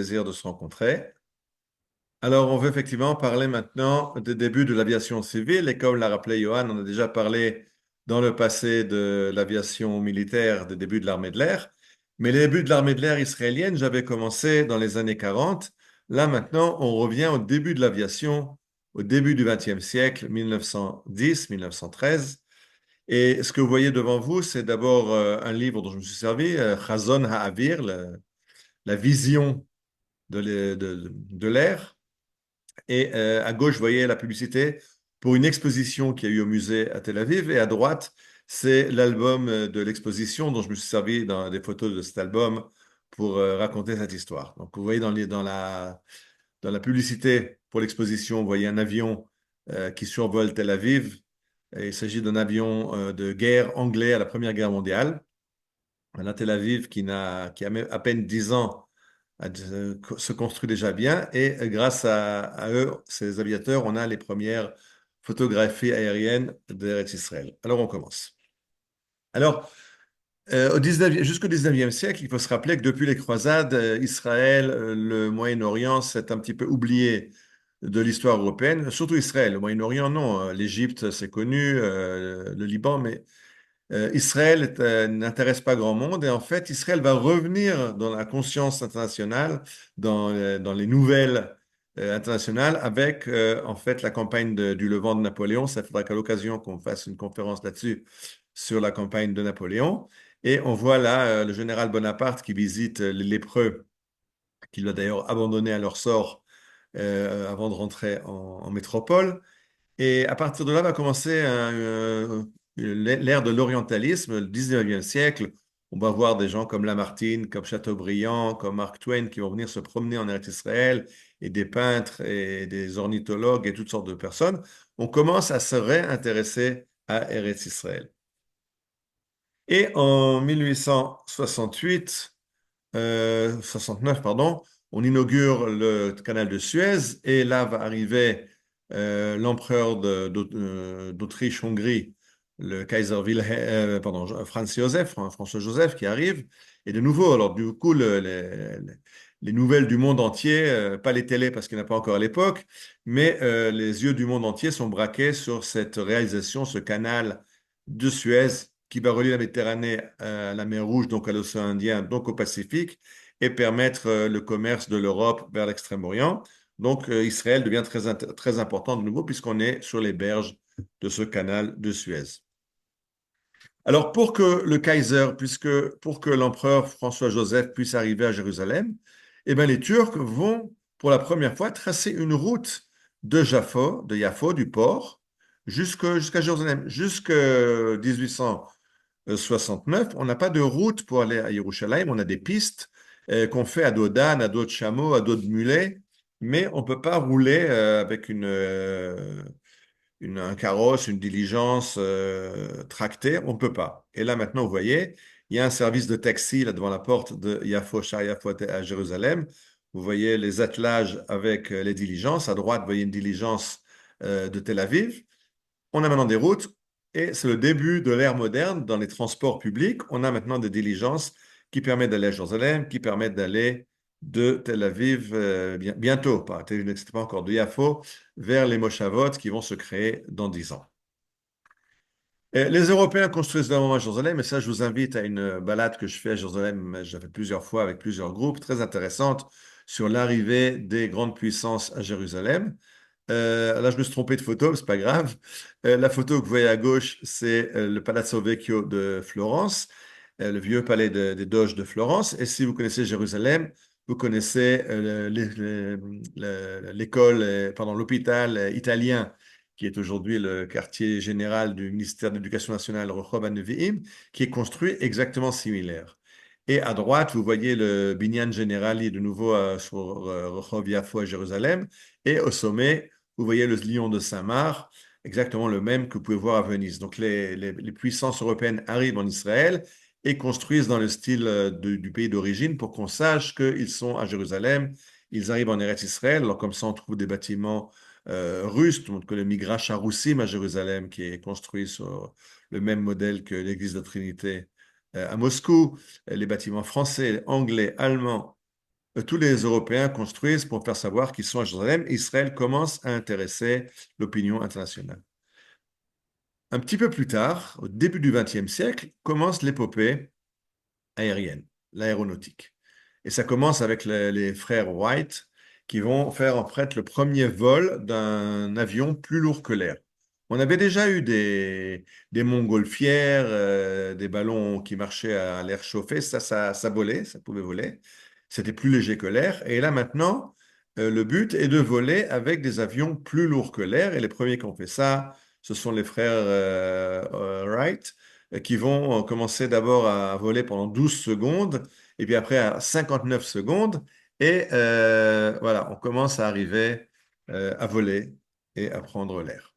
Plaisir de se rencontrer. Alors, on veut effectivement parler maintenant des débuts de l'aviation civile et comme l'a rappelé Johan, on a déjà parlé dans le passé de l'aviation militaire, des débuts de l'armée de l'air. Mais les débuts de l'armée de l'air israélienne, j'avais commencé dans les années 40. Là, maintenant, on revient au début de l'aviation, au début du XXe siècle, 1910, 1913. Et ce que vous voyez devant vous, c'est d'abord un livre dont je me suis servi, Chazon Ha'avir, la vision de l'air. Et à gauche, vous voyez la publicité pour une exposition qui a eu au musée à Tel Aviv. Et à droite, c'est l'album de l'exposition dont je me suis servi dans des photos de cet album pour raconter cette histoire. Donc, vous voyez dans la publicité pour l'exposition, vous voyez un avion qui survole Tel Aviv. Et il s'agit d'un avion de guerre anglais à la Première Guerre mondiale. Un Tel Aviv qui a à peine 10 ans se construit déjà bien et grâce à eux, ces aviateurs, on a les premières photographies aériennes d'Eretz Israël. Alors on commence. Alors, jusqu'au 19e siècle, il faut se rappeler que depuis les croisades, Israël, le Moyen-Orient s'est un petit peu oublié de l'histoire européenne, surtout Israël. Le Moyen-Orient, non. L'Égypte, c'est connu, le Liban, mais Israël n'intéresse pas grand monde et en fait, Israël va revenir dans la conscience internationale, dans les nouvelles internationales avec en fait la campagne du Levant de Napoléon. Ça faudra qu'à l'occasion qu'on fasse une conférence là-dessus sur la campagne de Napoléon. Et on voit là le général Bonaparte qui visite les lépreux, qu'il va d'ailleurs abandonner à leur sort avant de rentrer en métropole. Et à partir de là va commencer l'ère de l'orientalisme, le 19e siècle. On va voir des gens comme Lamartine, comme Chateaubriand, comme Mark Twain qui vont venir se promener en Eretz Israël, et des peintres et des ornithologues et toutes sortes de personnes. On commence à se réintéresser à Eretz Israël. Et en 1868, 69, pardon, on inaugure le canal de Suez et là va arriver l'empereur d'Autriche-Hongrie, le Kaiser Franz Joseph, François Joseph qui arrive. Et de nouveau, alors du coup, les nouvelles du monde entier, pas les télés parce qu'il n'y en a pas encore à l'époque, mais les yeux du monde entier sont braqués sur cette réalisation, ce canal de Suez qui va relier la Méditerranée à la mer Rouge, donc à l'océan Indien, donc au Pacifique, et permettre le commerce de l'Europe vers l'Extrême-Orient. Donc Israël devient très important de nouveau puisqu'on est sur les berges de ce canal de Suez. Alors pour que le Kaiser, pour que l'empereur François-Joseph puisse arriver à Jérusalem, eh bien, les Turcs vont pour la première fois tracer une route de Yafo, du port, jusqu'à Jérusalem. Jusqu'à 1869, on n'a pas de route pour aller à Jérusalem, on a des pistes qu'on fait à dos d'âne, à dos de chameau, à dos de mulet, mais on ne peut pas rouler avec un carrosse, une diligence tractée, on ne peut pas. Et là maintenant, vous voyez, il y a un service de taxi là devant la porte de Yafo, Shah Yafo à Jérusalem. Vous voyez les attelages avec les diligences. À droite, vous voyez une diligence de Tel Aviv. On a maintenant des routes et c'est le début de l'ère moderne dans les transports publics. On a maintenant des diligences qui permettent d'aller à Jérusalem, qui permettent d'aller de Tel Aviv bientôt, pas, c'était pas encore de Yafo, vers les Moshavot qui vont se créer dans 10 ans. Et les Européens construisent un moment à Jérusalem, et ça, je vous invite à une balade que je fais à Jérusalem, j'ai fait plusieurs fois avec plusieurs groupes, très intéressante, sur l'arrivée des grandes puissances à Jérusalem. Là, je me suis trompé de photo, mais c'est pas grave. La photo que vous voyez à gauche, c'est le Palazzo Vecchio de Florence, le vieux palais des Doges de Florence. Et si vous connaissez Jérusalem, vous connaissez l'école, pardon, l'hôpital italien, qui est aujourd'hui le quartier général du ministère de l'Éducation nationale, Rehov HaNevi'im, qui est construit exactement similaire. Et à droite, vous voyez le Binyan Generali de nouveau sur Rehov Yafo à Jérusalem. Et au sommet, vous voyez le lion de Saint-Marc, exactement le même que vous pouvez voir à Venise. Donc les puissances européennes arrivent en Israël et construisent dans le style du pays d'origine pour qu'on sache qu'ils sont à Jérusalem. Ils arrivent en Eretz Israël. Alors comme ça, on trouve des bâtiments russes, donc le Migrash Haroussim à Jérusalem, qui est construit sur le même modèle que l'église de Trinité à Moscou, les bâtiments français, anglais, allemands, tous les Européens construisent pour faire savoir qu'ils sont à Jérusalem. Israël commence à intéresser l'opinion internationale. Un petit peu plus tard, au début du XXe siècle, commence l'épopée aérienne, l'aéronautique. Et ça commence avec les frères Wright qui vont faire en fait le premier vol d'un avion plus lourd que l'air. On avait déjà eu des montgolfières, des ballons qui marchaient à l'air chauffé, ça volait, ça pouvait voler. C'était plus léger que l'air. Et là maintenant, le but est de voler avec des avions plus lourds que l'air. Et les premiers qui ont fait ça, ce sont les frères Wright qui vont commencer d'abord à voler pendant 12 secondes, et puis après à 59 secondes, et voilà, on commence à arriver à voler et à prendre l'air.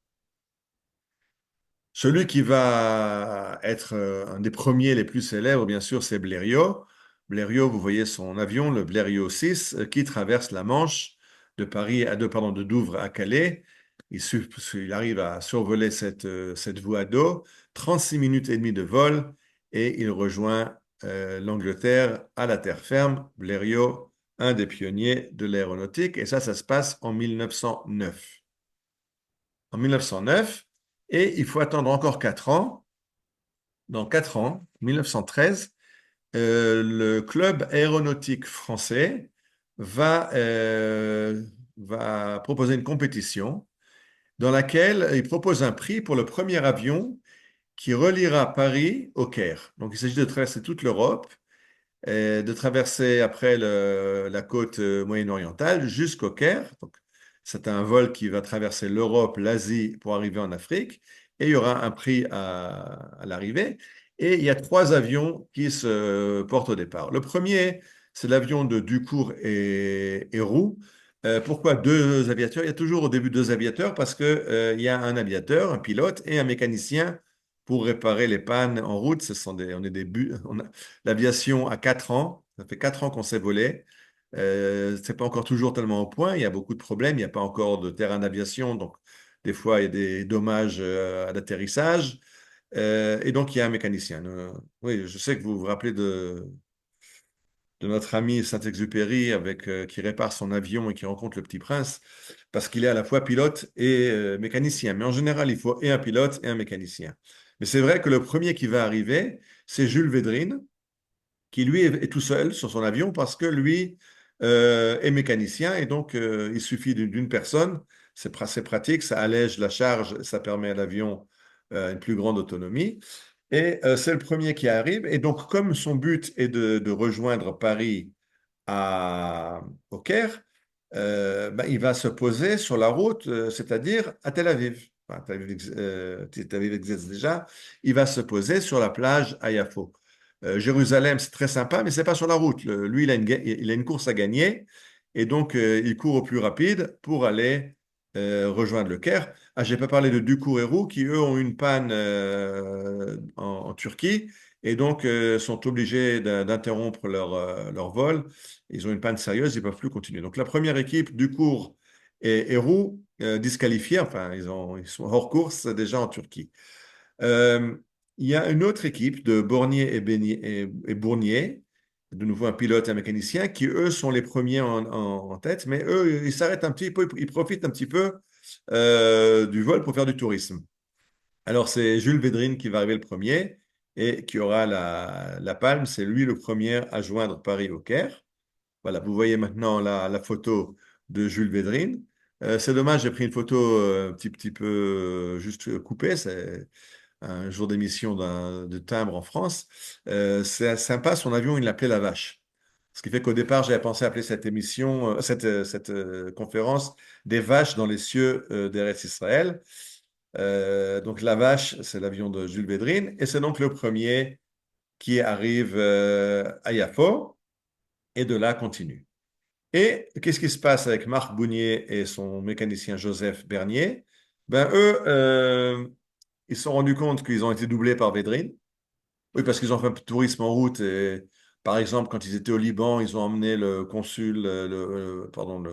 Celui qui va être un des premiers les plus célèbres, bien sûr, c'est Blériot. Blériot, vous voyez son avion, le Blériot 6, qui traverse la Manche de Paris pardon, de Douvres à Calais. Il arrive à survoler cette voie d'eau, 36 minutes et demie de vol, et il rejoint l'Angleterre à la terre ferme. Blériot, un des pionniers de l'aéronautique, et ça se passe en 1909. En 1909, et il faut attendre encore 4 ans. Dans 4 ans, 1913, le club aéronautique français va proposer une compétition dans laquelle il propose un prix pour le premier avion qui reliera Paris au Caire. Donc il s'agit de traverser toute l'Europe, et de traverser après la côte moyen-orientale jusqu'au Caire. Donc, c'est un vol qui va traverser l'Europe, l'Asie pour arriver en Afrique. Et il y aura un prix à l'arrivée. Et il y a 3 avions qui se portent au départ. Le premier, c'est l'avion de Ducourt et Roux. Pourquoi 2 aviateurs? Il y a toujours au début 2 aviateurs parce que, il y a un aviateur, un pilote et un mécanicien pour réparer les pannes en route. On est l'aviation a 4 ans. Ça fait 4 ans qu'on s'est volé. C'est pas encore toujours tellement au point. Il y a beaucoup de problèmes. Il n'y a pas encore de terrain d'aviation. Donc, des fois, il y a des dommages à l'atterrissage. Et donc, il y a un mécanicien. Oui, je sais que vous vous rappelez de notre ami Saint-Exupéry qui répare son avion et qui rencontre le Petit Prince parce qu'il est à la fois pilote et mécanicien. Mais en général, il faut et un pilote et un mécanicien. Mais c'est vrai que le premier qui va arriver, c'est Jules Védrine, qui lui est tout seul sur son avion parce que lui est mécanicien et donc il suffit d'une personne. C'est pratique, ça allège la charge, ça permet à l'avion une plus grande autonomie. Et c'est le premier qui arrive. Et donc, comme son but est de rejoindre Paris à, au Caire, ben, il va se poser sur la route, c'est-à-dire à Tel Aviv. Enfin, Tel Aviv existe déjà. Il va se poser sur la plage à Yafo. Jérusalem, c'est très sympa, mais c'est pas sur la route. Lui, il a une course à gagner et donc il court au plus rapide pour aller rejoindre le Caire. Ah, j'ai pas parlé de Ducour et Roux qui, eux, ont une panne en Turquie et donc sont obligés d'interrompre leur vol. Ils ont une panne sérieuse, ils ne peuvent plus continuer. Donc la première équipe, Ducour et Roux, disqualifiés, enfin, ils sont hors course déjà en Turquie. Euh, il y a une autre équipe de Bornier et Bournier, de nouveau un pilote et un mécanicien, qui eux sont les premiers en tête, mais eux, ils s'arrêtent un petit peu, ils profitent un petit peu du vol pour faire du tourisme. Alors c'est Jules Védrine qui va arriver le premier et qui aura la palme. C'est lui le premier à joindre Paris au Caire. Voilà, vous voyez maintenant la photo de Jules Védrine. C'est dommage, j'ai pris une photo un petit peu juste coupée. C'est un jour d'émission de timbre en France. C'est sympa, son avion, il l'appelait la vache. Ce qui fait qu'au départ, j'avais pensé appeler cette émission, cette conférence des vaches dans les cieux d'Eretz Israël. Donc la vache, c'est l'avion de Jules Védrine, et c'est donc le premier qui arrive à Yafo, et de là continue. Et qu'est-ce qui se passe avec Marc Bounier et son mécanicien Joseph Bernier? Ben eux, ils se sont rendus compte qu'ils ont été doublés par Védrine. Oui, parce qu'ils ont fait un peu de tourisme en route. Et, par exemple, quand ils étaient au Liban, ils ont emmené le consul, pardon,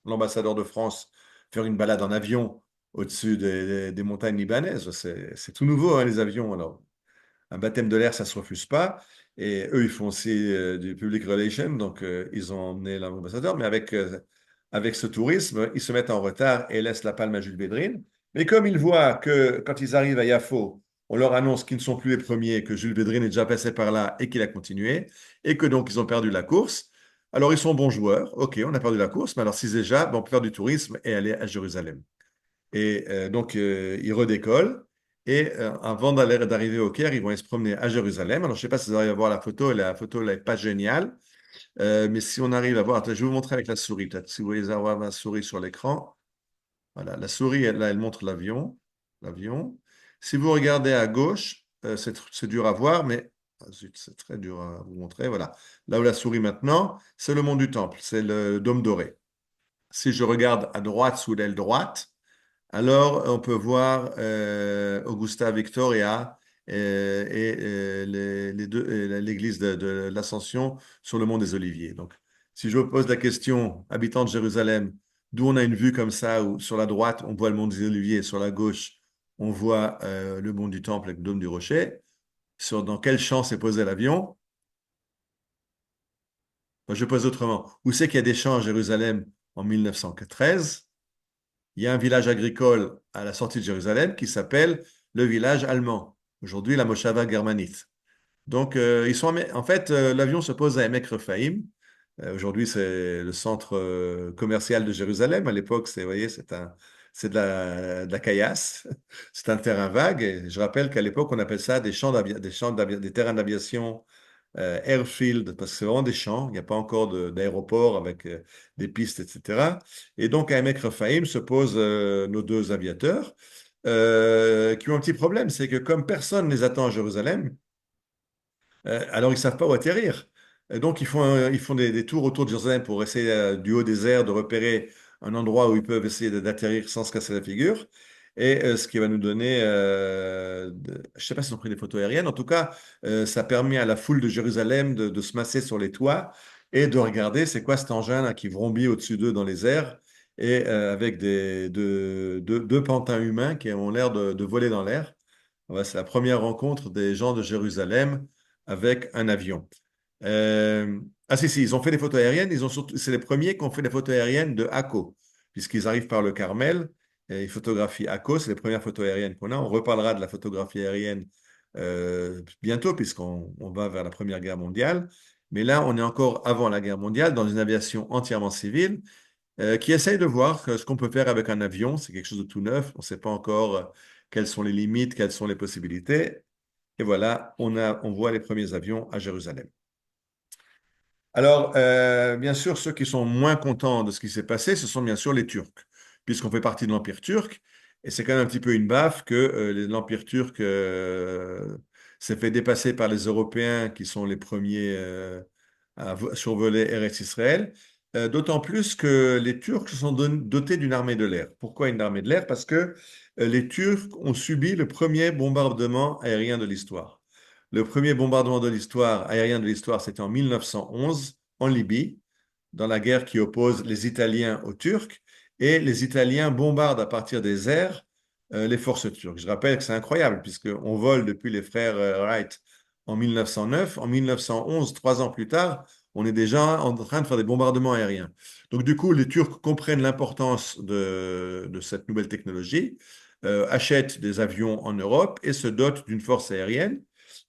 l'ambassadeur de France faire une balade en avion au-dessus des montagnes libanaises. C'est tout nouveau, hein, les avions. Alors, un baptême de l'air, ça ne se refuse pas. Et eux, ils font aussi du public relation, donc ils ont emmené l'ambassadeur, mais avec ce tourisme, ils se mettent en retard et laissent la palme à Jules Bédrine. Mais comme ils voient que quand ils arrivent à Yafo, on leur annonce qu'ils ne sont plus les premiers, que Jules Bédrine est déjà passé par là et qu'il a continué, et que donc ils ont perdu la course. Alors ils sont bons joueurs, ok, on a perdu la course, mais alors si déjà, ben, on peut faire du tourisme et aller à Jérusalem. Et donc, ils redécollent. Et avant d'arriver au Caire, ils vont aller se promener à Jérusalem. Alors, je ne sais pas si vous arrivez à voir la photo. La photo n'est pas géniale. Mais si on arrive à voir, attends, je vais vous montrer avec la souris, peut-être. Si vous voulez avoir ma souris sur l'écran. Voilà, la souris, là, elle montre l'avion. L'avion. Si vous regardez à gauche, c'est dur à voir, mais zut, c'est très dur à vous montrer. Voilà. Là où la souris maintenant, c'est le mont du Temple, c'est le dôme doré. Si je regarde à droite, sous l'aile droite, alors, on peut voir Augusta Victoria les deux, l'église de l'Ascension sur le mont des Oliviers. Donc, si je vous pose la question, habitant de Jérusalem, d'où on a une vue comme ça, où sur la droite, on voit le mont des Oliviers, et sur la gauche, on voit le mont du Temple avec le dôme du Rocher, dans quel champ s'est posé l'avion? Enfin, je pose autrement. Où c'est qu'il y a des champs à Jérusalem en 1913? Il y a un village agricole à la sortie de Jérusalem qui s'appelle le village allemand, aujourd'hui la Moshava germanite. Donc, en fait, l'avion se pose à Emek Rephaïm. Aujourd'hui, c'est le centre commercial de Jérusalem. À l'époque, vous voyez, c'est de la caillasse. C'est un terrain vague. Et je rappelle qu'à l'époque, on appelle ça des terrains d'aviation airfield, parce que c'est vraiment des champs, il n'y a pas encore d'aéroport avec des pistes, etc. Et donc à Emek Rephaïm se posent nos deux aviateurs qui ont un petit problème, c'est que comme personne ne les attend à Jérusalem, alors ils ne savent pas où atterrir. Et donc ils font des tours autour de Jérusalem pour essayer du haut des airs de repérer un endroit où ils peuvent essayer d'atterrir sans se casser la figure. Et ce qui va nous donner, je ne sais pas s'ils ont pris des photos aériennes, en tout cas, ça permet à la foule de Jérusalem de se masser sur les toits et de regarder c'est quoi cet engin là, qui vrombit au-dessus d'eux dans les airs et avec deux pantins humains qui ont l'air de voler dans l'air. Ouais, c'est la première rencontre des gens de Jérusalem avec un avion. Euh, ah si, ils ont fait des photos aériennes. C'est les premiers qui ont fait des photos aériennes de Akko, puisqu'ils arrivent par le Carmel et ils photographient Akko. C'est les premières photos aériennes qu'on a. On reparlera de la photographie aérienne bientôt, puisqu'on va vers la Première Guerre mondiale. Mais là, on est encore avant la guerre mondiale, dans une aviation entièrement civile qui essaye de voir ce qu'on peut faire avec un avion. C'est quelque chose de tout neuf. On ne sait pas encore quelles sont les limites, quelles sont les possibilités. Et voilà, on voit les premiers avions à Jérusalem. Alors, bien sûr, ceux qui sont moins contents de ce qui s'est passé, ce sont bien sûr les Turcs, puisqu'on fait partie de l'Empire turc. Et c'est quand même un petit peu une baffe que l'Empire turc s'est fait dépasser par les Européens qui sont les premiers à survoler Eretz Israël. D'autant plus que les Turcs se sont dotés d'une armée de l'air. Pourquoi une armée de l'air? Parce que les Turcs ont subi le premier bombardement aérien de l'histoire. Le premier bombardement de l'histoire, aérien de l'histoire, c'était en 1911 en Libye, dans la guerre qui oppose les Italiens aux Turcs. Et les Italiens bombardent à partir des airs les forces turques. Je rappelle que c'est incroyable, puisqu'on vole depuis les frères Wright en 1909. En 1911, 3 ans plus tard, on est déjà en train de faire des bombardements aériens. Donc du coup, les Turcs comprennent l'importance de cette nouvelle technologie, achètent des avions en Europe et se dotent d'une force aérienne.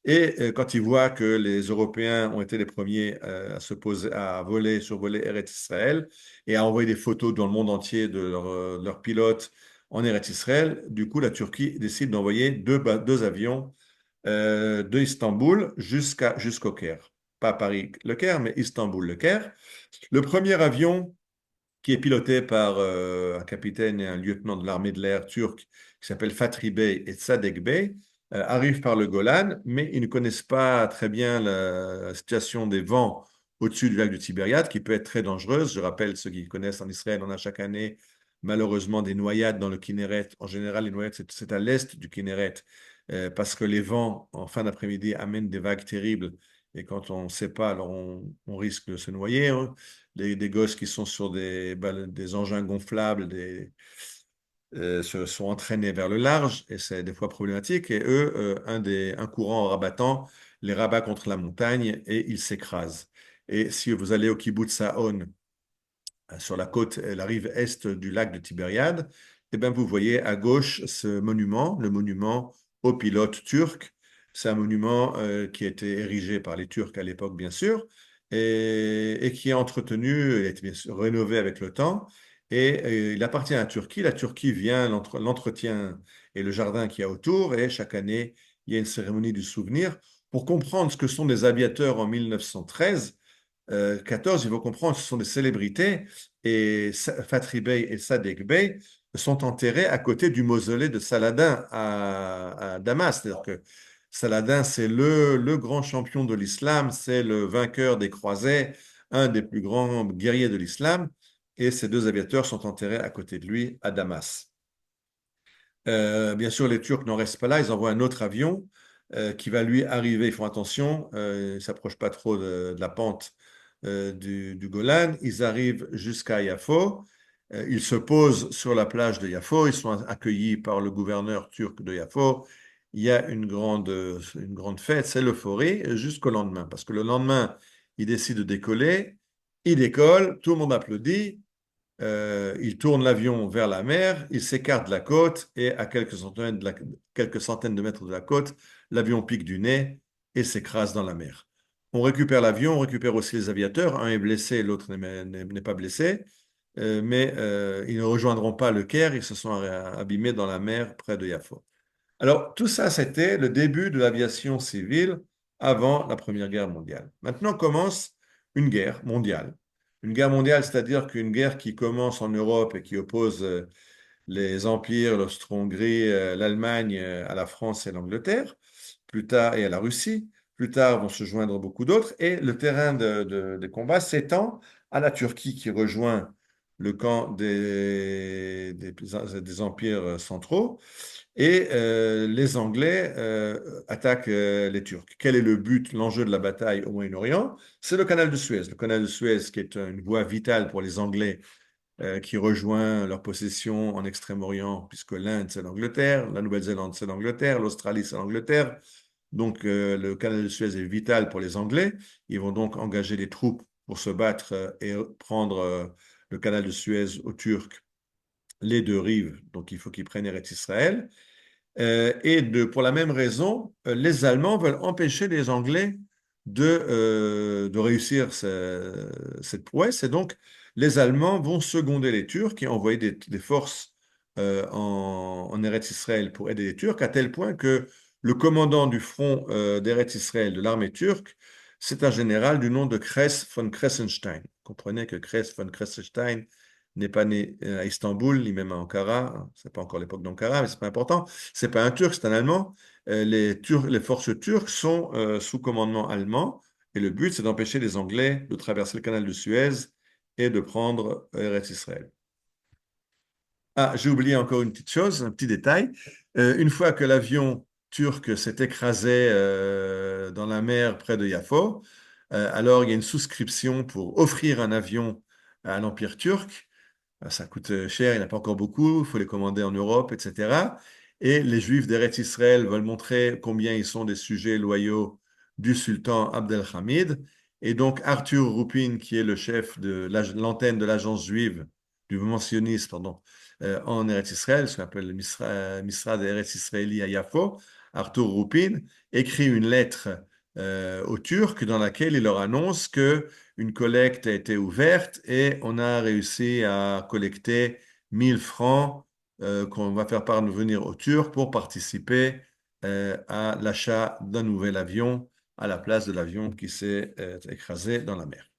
Et quand ils voient que les Européens ont été les premiers à voler, survoler Eretz Israël et à envoyer des photos dans le monde entier de leurs pilotes en Eretz Israël, du coup, la Turquie décide d'envoyer deux avions de Istanbul jusqu'au Caire. Pas Paris-Le Caire, mais Istanbul-Le Caire. Le premier avion qui est piloté par un capitaine et un lieutenant de l'armée de l'air turque qui s'appelle Fatih Bey et Sadek Bey, arrive par le Golan, mais ils ne connaissent pas très bien la situation des vents au-dessus du lac du Tibériade, qui peut être très dangereuse. Je rappelle, ceux qui connaissent en Israël, on a chaque année malheureusement des noyades dans le Kinneret. En général, les noyades, c'est à l'est du Kinneret, parce que les vents, en fin d'après-midi, amènent des vagues terribles. Et quand on ne sait pas, alors on risque de se noyer, hein. Des gosses qui sont sur des engins gonflables se sont entraînés vers le large et c'est des fois problématique. Et eux, un courant en rabattant les rabat contre la montagne et ils s'écrasent. Et si vous allez au kibbutz Saon, sur la côte, la rive est du lac de Tibériade, eh bien, vous voyez à gauche ce monument, le monument aux pilotes turcs. C'est un monument qui a été érigé par les Turcs à l'époque, bien sûr, et qui est entretenu, il a été bien sûr rénové avec le temps, et il appartient à la Turquie. La Turquie vient, l'entretien et le jardin qu'il y a autour, et chaque année, il y a une cérémonie du souvenir. Pour comprendre ce que sont des aviateurs en 1913, 14, il faut comprendre, ce sont des célébrités et Fathri Bey et Sadek Bey sont enterrés à côté du mausolée de Saladin à Damas. C'est-à-dire que Saladin, c'est le grand champion de l'islam, c'est le vainqueur des croisés, un des plus grands guerriers de l'islam, et ces deux aviateurs sont enterrés à côté de lui à Damas. Bien sûr, les Turcs n'en restent pas là, ils envoient un autre avion qui va lui arriver. Ils font attention, ils ne s'approchent pas trop de la pente du Golan. Ils arrivent jusqu'à Yafo. Ils se posent sur la plage de Yafo. Ils sont accueillis par le gouverneur turc de Yafo. Il y a une grande fête, c'est l'euphorie, jusqu'au lendemain. Parce que le lendemain, ils décident de décoller. Ils décollent, tout le monde applaudit. Il tourne l'avion vers la mer, il s'écarte de la côte et à quelques centaines de mètres de la côte, l'avion pique du nez et s'écrase dans la mer. On récupère l'avion, on récupère aussi les aviateurs. Un est blessé, l'autre n'est pas blessé, mais ils ne rejoindront pas le Caire, ils se sont abîmés dans la mer près de Yafo. Alors, tout ça, c'était le début de l'aviation civile avant la Première Guerre mondiale. Maintenant commence une guerre mondiale. Une guerre mondiale, c'est-à-dire qu'une guerre qui commence en Europe et qui oppose les empires, l'Austro-Hongrie, l'Allemagne à la France et l'Angleterre, plus tard, et à la Russie. Plus tard vont se joindre beaucoup d'autres. Et le terrain des combats s'étend à la Turquie qui rejoint le camp des empires centraux. Et les Anglais attaquent les Turcs. Quel est le but, l'enjeu de la bataille au Moyen-Orient? C'est le canal de Suez. Le canal de Suez qui est une voie vitale pour les Anglais qui rejoint leur possession en Extrême-Orient, puisque l'Inde, c'est l'Angleterre, la Nouvelle-Zélande, c'est l'Angleterre, l'Australie, c'est l'Angleterre. Donc le canal de Suez est vital pour les Anglais. Ils vont donc engager des troupes pour se battre et prendre le canal de Suez aux Turcs, les deux rives. Donc il faut qu'ils prennent Eretz Israël. Pour la même raison, les Allemands veulent empêcher les Anglais de réussir cette prouesse. Et donc, les Allemands vont seconder les Turcs et envoyer des forces en Eretz Israël pour aider les Turcs, à tel point que le commandant du front d'Eretz Israël de l'armée turque, c'est un général du nom de Kress von Kressenstein. Comprenez que Kress von Kressenstein n'est pas né à Istanbul, ni même à Ankara. C'est pas encore l'époque d'Ankara, mais c'est pas important. C'est pas un Turc, c'est un Allemand. Les forces turques sont sous commandement allemand, et le but, c'est d'empêcher les Anglais de traverser le canal de Suez et de prendre Eretz Israël. Ah, j'ai oublié encore une petite chose, un petit détail. Une fois que l'avion turc s'est écrasé dans la mer près de Yafo, alors il y a une souscription pour offrir un avion à l'Empire turc. Ça coûte cher, il n'y en a pas encore beaucoup, il faut les commander en Europe, etc. Et les Juifs d'Eretz Israël veulent montrer combien ils sont des sujets loyaux du sultan Abdelhamid. Et donc Arthur Roupin, qui est le chef de l'antenne de l'agence juive, du mouvement sioniste, pardon, en Eretz Israël, ce qu'on appelle le Misra d'Eretz Israéli à Yafo, Arthur Roupin écrit une lettre aux Turcs dans laquelle il leur annonce que une collecte a été ouverte et on a réussi à collecter 1000 francs qu'on va faire parvenir aux Turcs pour participer à l'achat d'un nouvel avion à la place de l'avion qui s'est écrasé dans la mer.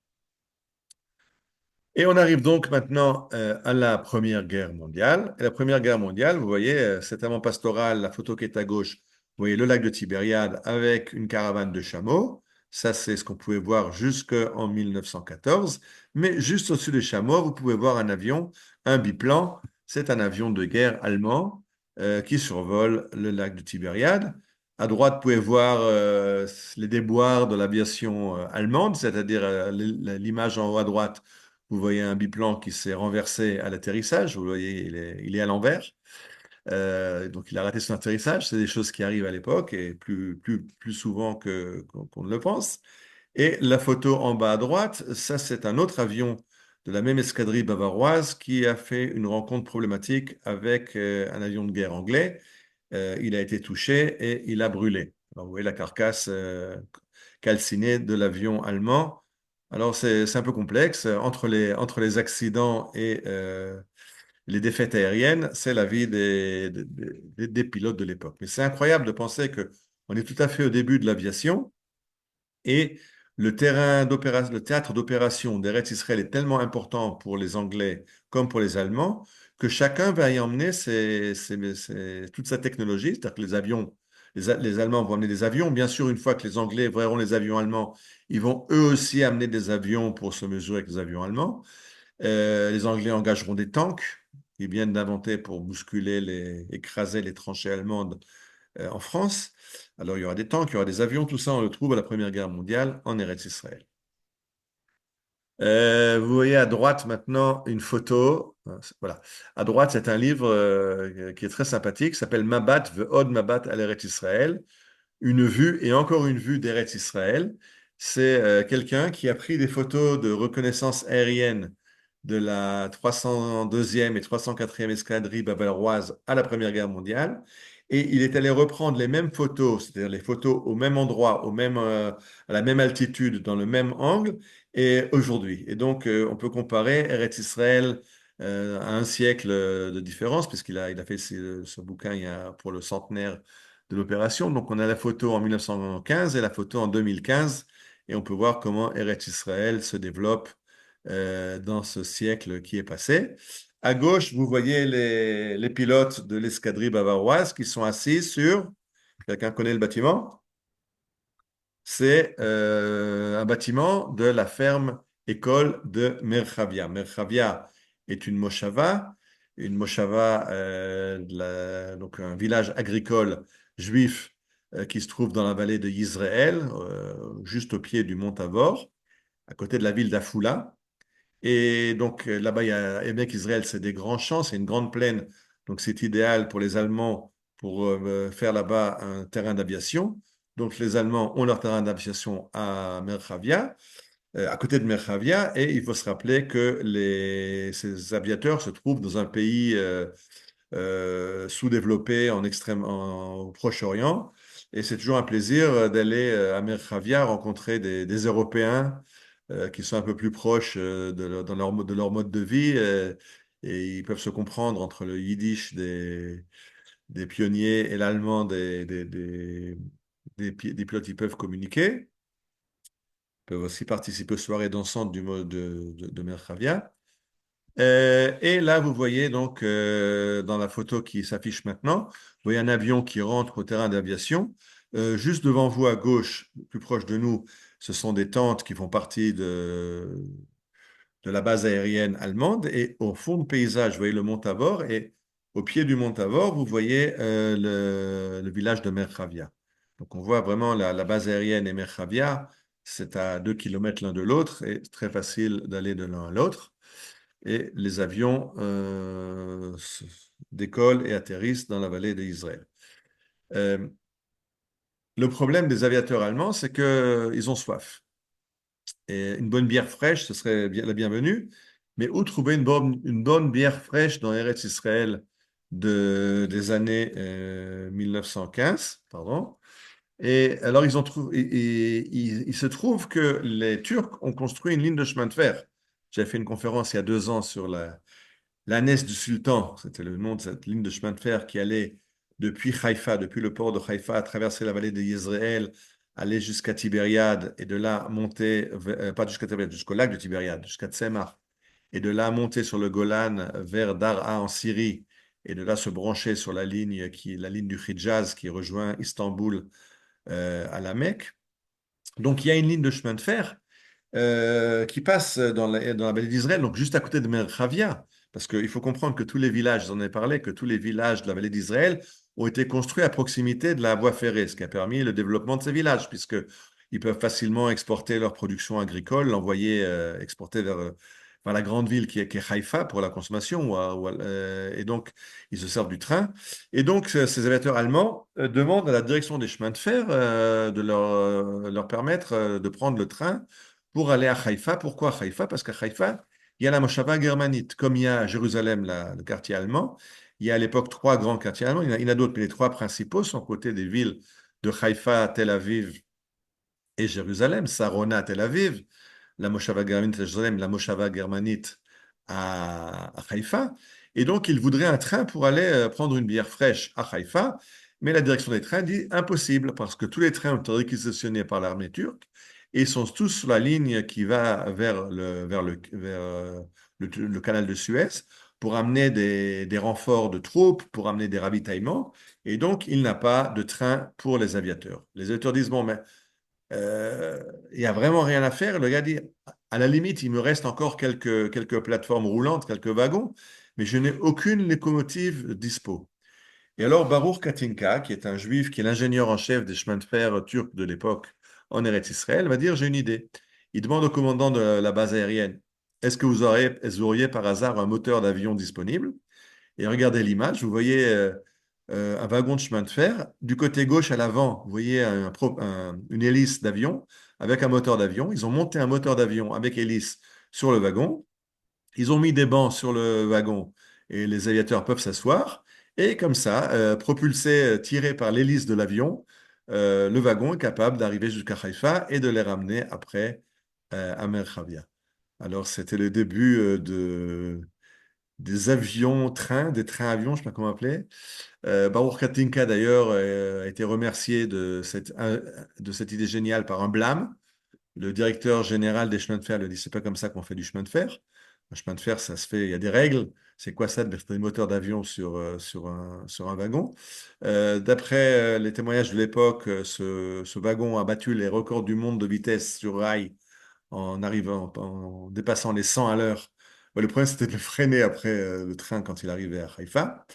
Et on arrive donc maintenant à la Première Guerre mondiale. Et la Première Guerre mondiale, vous voyez, cet avant pastoral, la photo qui est à gauche, vous voyez le lac de Tibériade avec une caravane de chameaux. Ça, c'est ce qu'on pouvait voir jusqu'en 1914. Mais juste au-dessus des chameaux, vous pouvez voir un avion, un biplan. C'est un avion de guerre allemand qui survole le lac de Tibériade. À droite, vous pouvez voir les déboires de l'aviation allemande, c'est-à-dire l'image en haut à droite. Vous voyez un biplan qui s'est renversé à l'atterrissage. Vous voyez, il est à l'envers. Donc, il a raté son atterrissage. C'est des choses qui arrivent à l'époque et plus souvent qu'on ne le pense. Et la photo en bas à droite, ça, c'est un autre avion de la même escadrille bavaroise qui a fait une rencontre problématique avec un avion de guerre anglais. Il a été touché et il a brûlé. Alors, vous voyez la carcasse calcinée de l'avion allemand. Alors, c'est un peu complexe. Entre les accidents et les défaites aériennes, c'est la vie des pilotes de l'époque. Mais c'est incroyable de penser que on est tout à fait au début de l'aviation et le théâtre d'opération d'Eretz Israël est tellement important pour les Anglais comme pour les Allemands que chacun va y emmener toute sa technologie. C'est-à-dire que les Allemands vont amener des avions. Bien sûr, une fois que les Anglais verront les avions allemands, ils vont eux aussi amener des avions pour se mesurer avec les avions allemands. Les Anglais engageront des tanks qu'ils viennent d'inventer pour écraser les tranchées allemandes en France. Alors, il y aura des tanks, il y aura des avions, tout ça, on le trouve à la Première Guerre mondiale en Eretz Israël. Vous voyez à droite maintenant une photo. Voilà. À droite, c'est un livre qui est très sympathique, qui s'appelle Mabat ve'od Mabat al Eretz Israël. Une vue et encore une vue d'Eretz Israël. C'est quelqu'un qui a pris des photos de reconnaissance aérienne de la 302e et 304e escadrille bavaroise à la Première Guerre mondiale. Et il est allé reprendre les mêmes photos, c'est-à-dire les photos au même endroit, à la même altitude, dans le même angle, et aujourd'hui. Et donc, on peut comparer Eretz Israël à un siècle de différence, il a fait ce bouquin pour le centenaire de l'opération. Donc, on a la photo en 1915 et la photo en 2015, et on peut voir comment Eretz Israël se développe dans ce siècle qui est passé. À gauche, vous voyez les pilotes de l'escadrille bavaroise qui sont assis sur, quelqu'un connaît le bâtiment? C'est un bâtiment de la ferme école de Merchavia. Merchavia est une moshava, donc un village agricole juif qui se trouve dans la vallée de Yisraël, juste au pied du mont Tabor, à côté de la ville d'Afula. Et donc là-bas, et bien qu'Israël, c'est des grands champs, c'est une grande plaine, donc c'est idéal pour les Allemands pour faire là-bas un terrain d'aviation. Donc les Allemands ont leur terrain d'aviation à Merchavia, à côté de Merchavia, et il faut se rappeler que ces aviateurs se trouvent dans un pays sous-développé au Proche-Orient. Et c'est toujours un plaisir d'aller à Merchavia rencontrer des Européens qui sont un peu plus proches de leur mode de vie. Et ils peuvent se comprendre entre le yiddish des pionniers et l'allemand des pilotes qui peuvent communiquer. Ils peuvent aussi participer aux soirées dansantes du mode de Merchavia. Et là, vous voyez donc dans la photo qui s'affiche maintenant, vous voyez un avion qui rentre au terrain d'aviation. Juste devant vous à gauche, plus proche de nous, ce sont des tentes qui font partie de la base aérienne allemande. Et au fond du paysage, vous voyez le mont Tabor. Et au pied du mont Tabor, vous voyez le village de Merchavia. Donc on voit vraiment la base aérienne et Merchavia. C'est à 2 kilomètres l'un de l'autre et c'est très facile d'aller de l'un à l'autre et les avions décollent et atterrissent dans la vallée d'Israël. Euh, le problème des aviateurs allemands, c'est qu'ils ont soif. Et une bonne bière fraîche, ce serait la bienvenue. Mais où trouver une bonne bière fraîche dans Eretz Israël des années 1915, pardon. Et alors, il se trouve que les Turcs ont construit une ligne de chemin de fer. J'ai fait une conférence il y a 2 ans sur l'ânesse du sultan, c'était le nom de cette ligne de chemin de fer qui allait depuis Haïfa, depuis le port de Haïfa, traverser la vallée de Yisraël, aller jusqu'à Tibériade et de là monter, pas jusqu'à Tibériade, jusqu'au lac de Tibériade, jusqu'à Tzemar, et de là monter sur le Golan vers Daraa en Syrie, et de là se brancher sur la ligne du Hijaz qui rejoint Istanbul à la Mecque. Donc il y a une ligne de chemin de fer qui passe dans la vallée d'Israël, donc juste à côté de Merchavia, parce qu'il faut comprendre que tous les villages, j'en ai parlé, que tous les villages de la vallée d'Israël ont été construits à proximité de la voie ferrée, ce qui a permis le développement de ces villages, puisque ils peuvent facilement exporter leur production agricole, l'envoyer exporter la grande ville qui est Haïfa pour la consommation. Et donc, ils se servent du train. Et donc, ces aviateurs allemands demandent à la direction des chemins de fer de leur permettre de prendre le train pour aller à Haïfa. Pourquoi Haïfa? Parce qu'à Haïfa, il y a la Moshava germanite. Comme il y a à Jérusalem, le quartier allemand, il y a à l'époque trois grands quartiers allemands. Il y en a d'autres, mais les trois principaux sont côté des villes de Haïfa, Tel Aviv et Jérusalem, Sarona à Tel Aviv, la Moshava germanite à Jérusalem, la Moshava germanite à Haïfa. Et donc, ils voudraient un train pour aller prendre une bière fraîche à Haïfa. Mais la direction des trains dit impossible parce que tous les trains ont été réquisitionnés par l'armée turque et ils sont tous sur la ligne qui va vers le canal de Suez pour amener des renforts de troupes, pour amener des ravitaillements. Et donc, il n'a pas de train pour les aviateurs. Les aviateurs disent, bon, mais il n'y a vraiment rien à faire. Le gars dit, à la limite, il me reste encore quelques plateformes roulantes, quelques wagons, mais je n'ai aucune locomotive dispo. Et alors, Baruch Katinka, qui est un juif, qui est l'ingénieur en chef des chemins de fer turcs de l'époque en Eretz Israël, va dire, j'ai une idée. Il demande au commandant de la base aérienne, est-ce que vous auriez par hasard un moteur d'avion disponible? Et regardez l'image, vous voyez un wagon de chemin de fer. Du côté gauche à l'avant, vous voyez une hélice d'avion avec un moteur d'avion. Ils ont monté un moteur d'avion avec hélice sur le wagon. Ils ont mis des bancs sur le wagon et les aviateurs peuvent s'asseoir. Et comme ça, propulsé, tiré par l'hélice de l'avion, le wagon est capable d'arriver jusqu'à Haïfa et de les ramener après à Merkhavia. Alors, c'était le début des avions-trains, des trains-avions, je ne sais pas comment appeler. Baruch Katinka, d'ailleurs, a été remercié de cette idée géniale par un blâme. Le directeur général des chemins de fer lui dit, c'est pas comme ça qu'on fait du chemin de fer. Un chemin de fer, ça se fait, il y a des règles. C'est quoi ça de mettre des moteurs d'avion sur un wagon? D'après les témoignages de l'époque, ce wagon a battu les records du monde de vitesse sur rail en dépassant les 100 à l'heure. Bon, le problème, c'était de le freiner après le train quand il arrivait à Haïfa.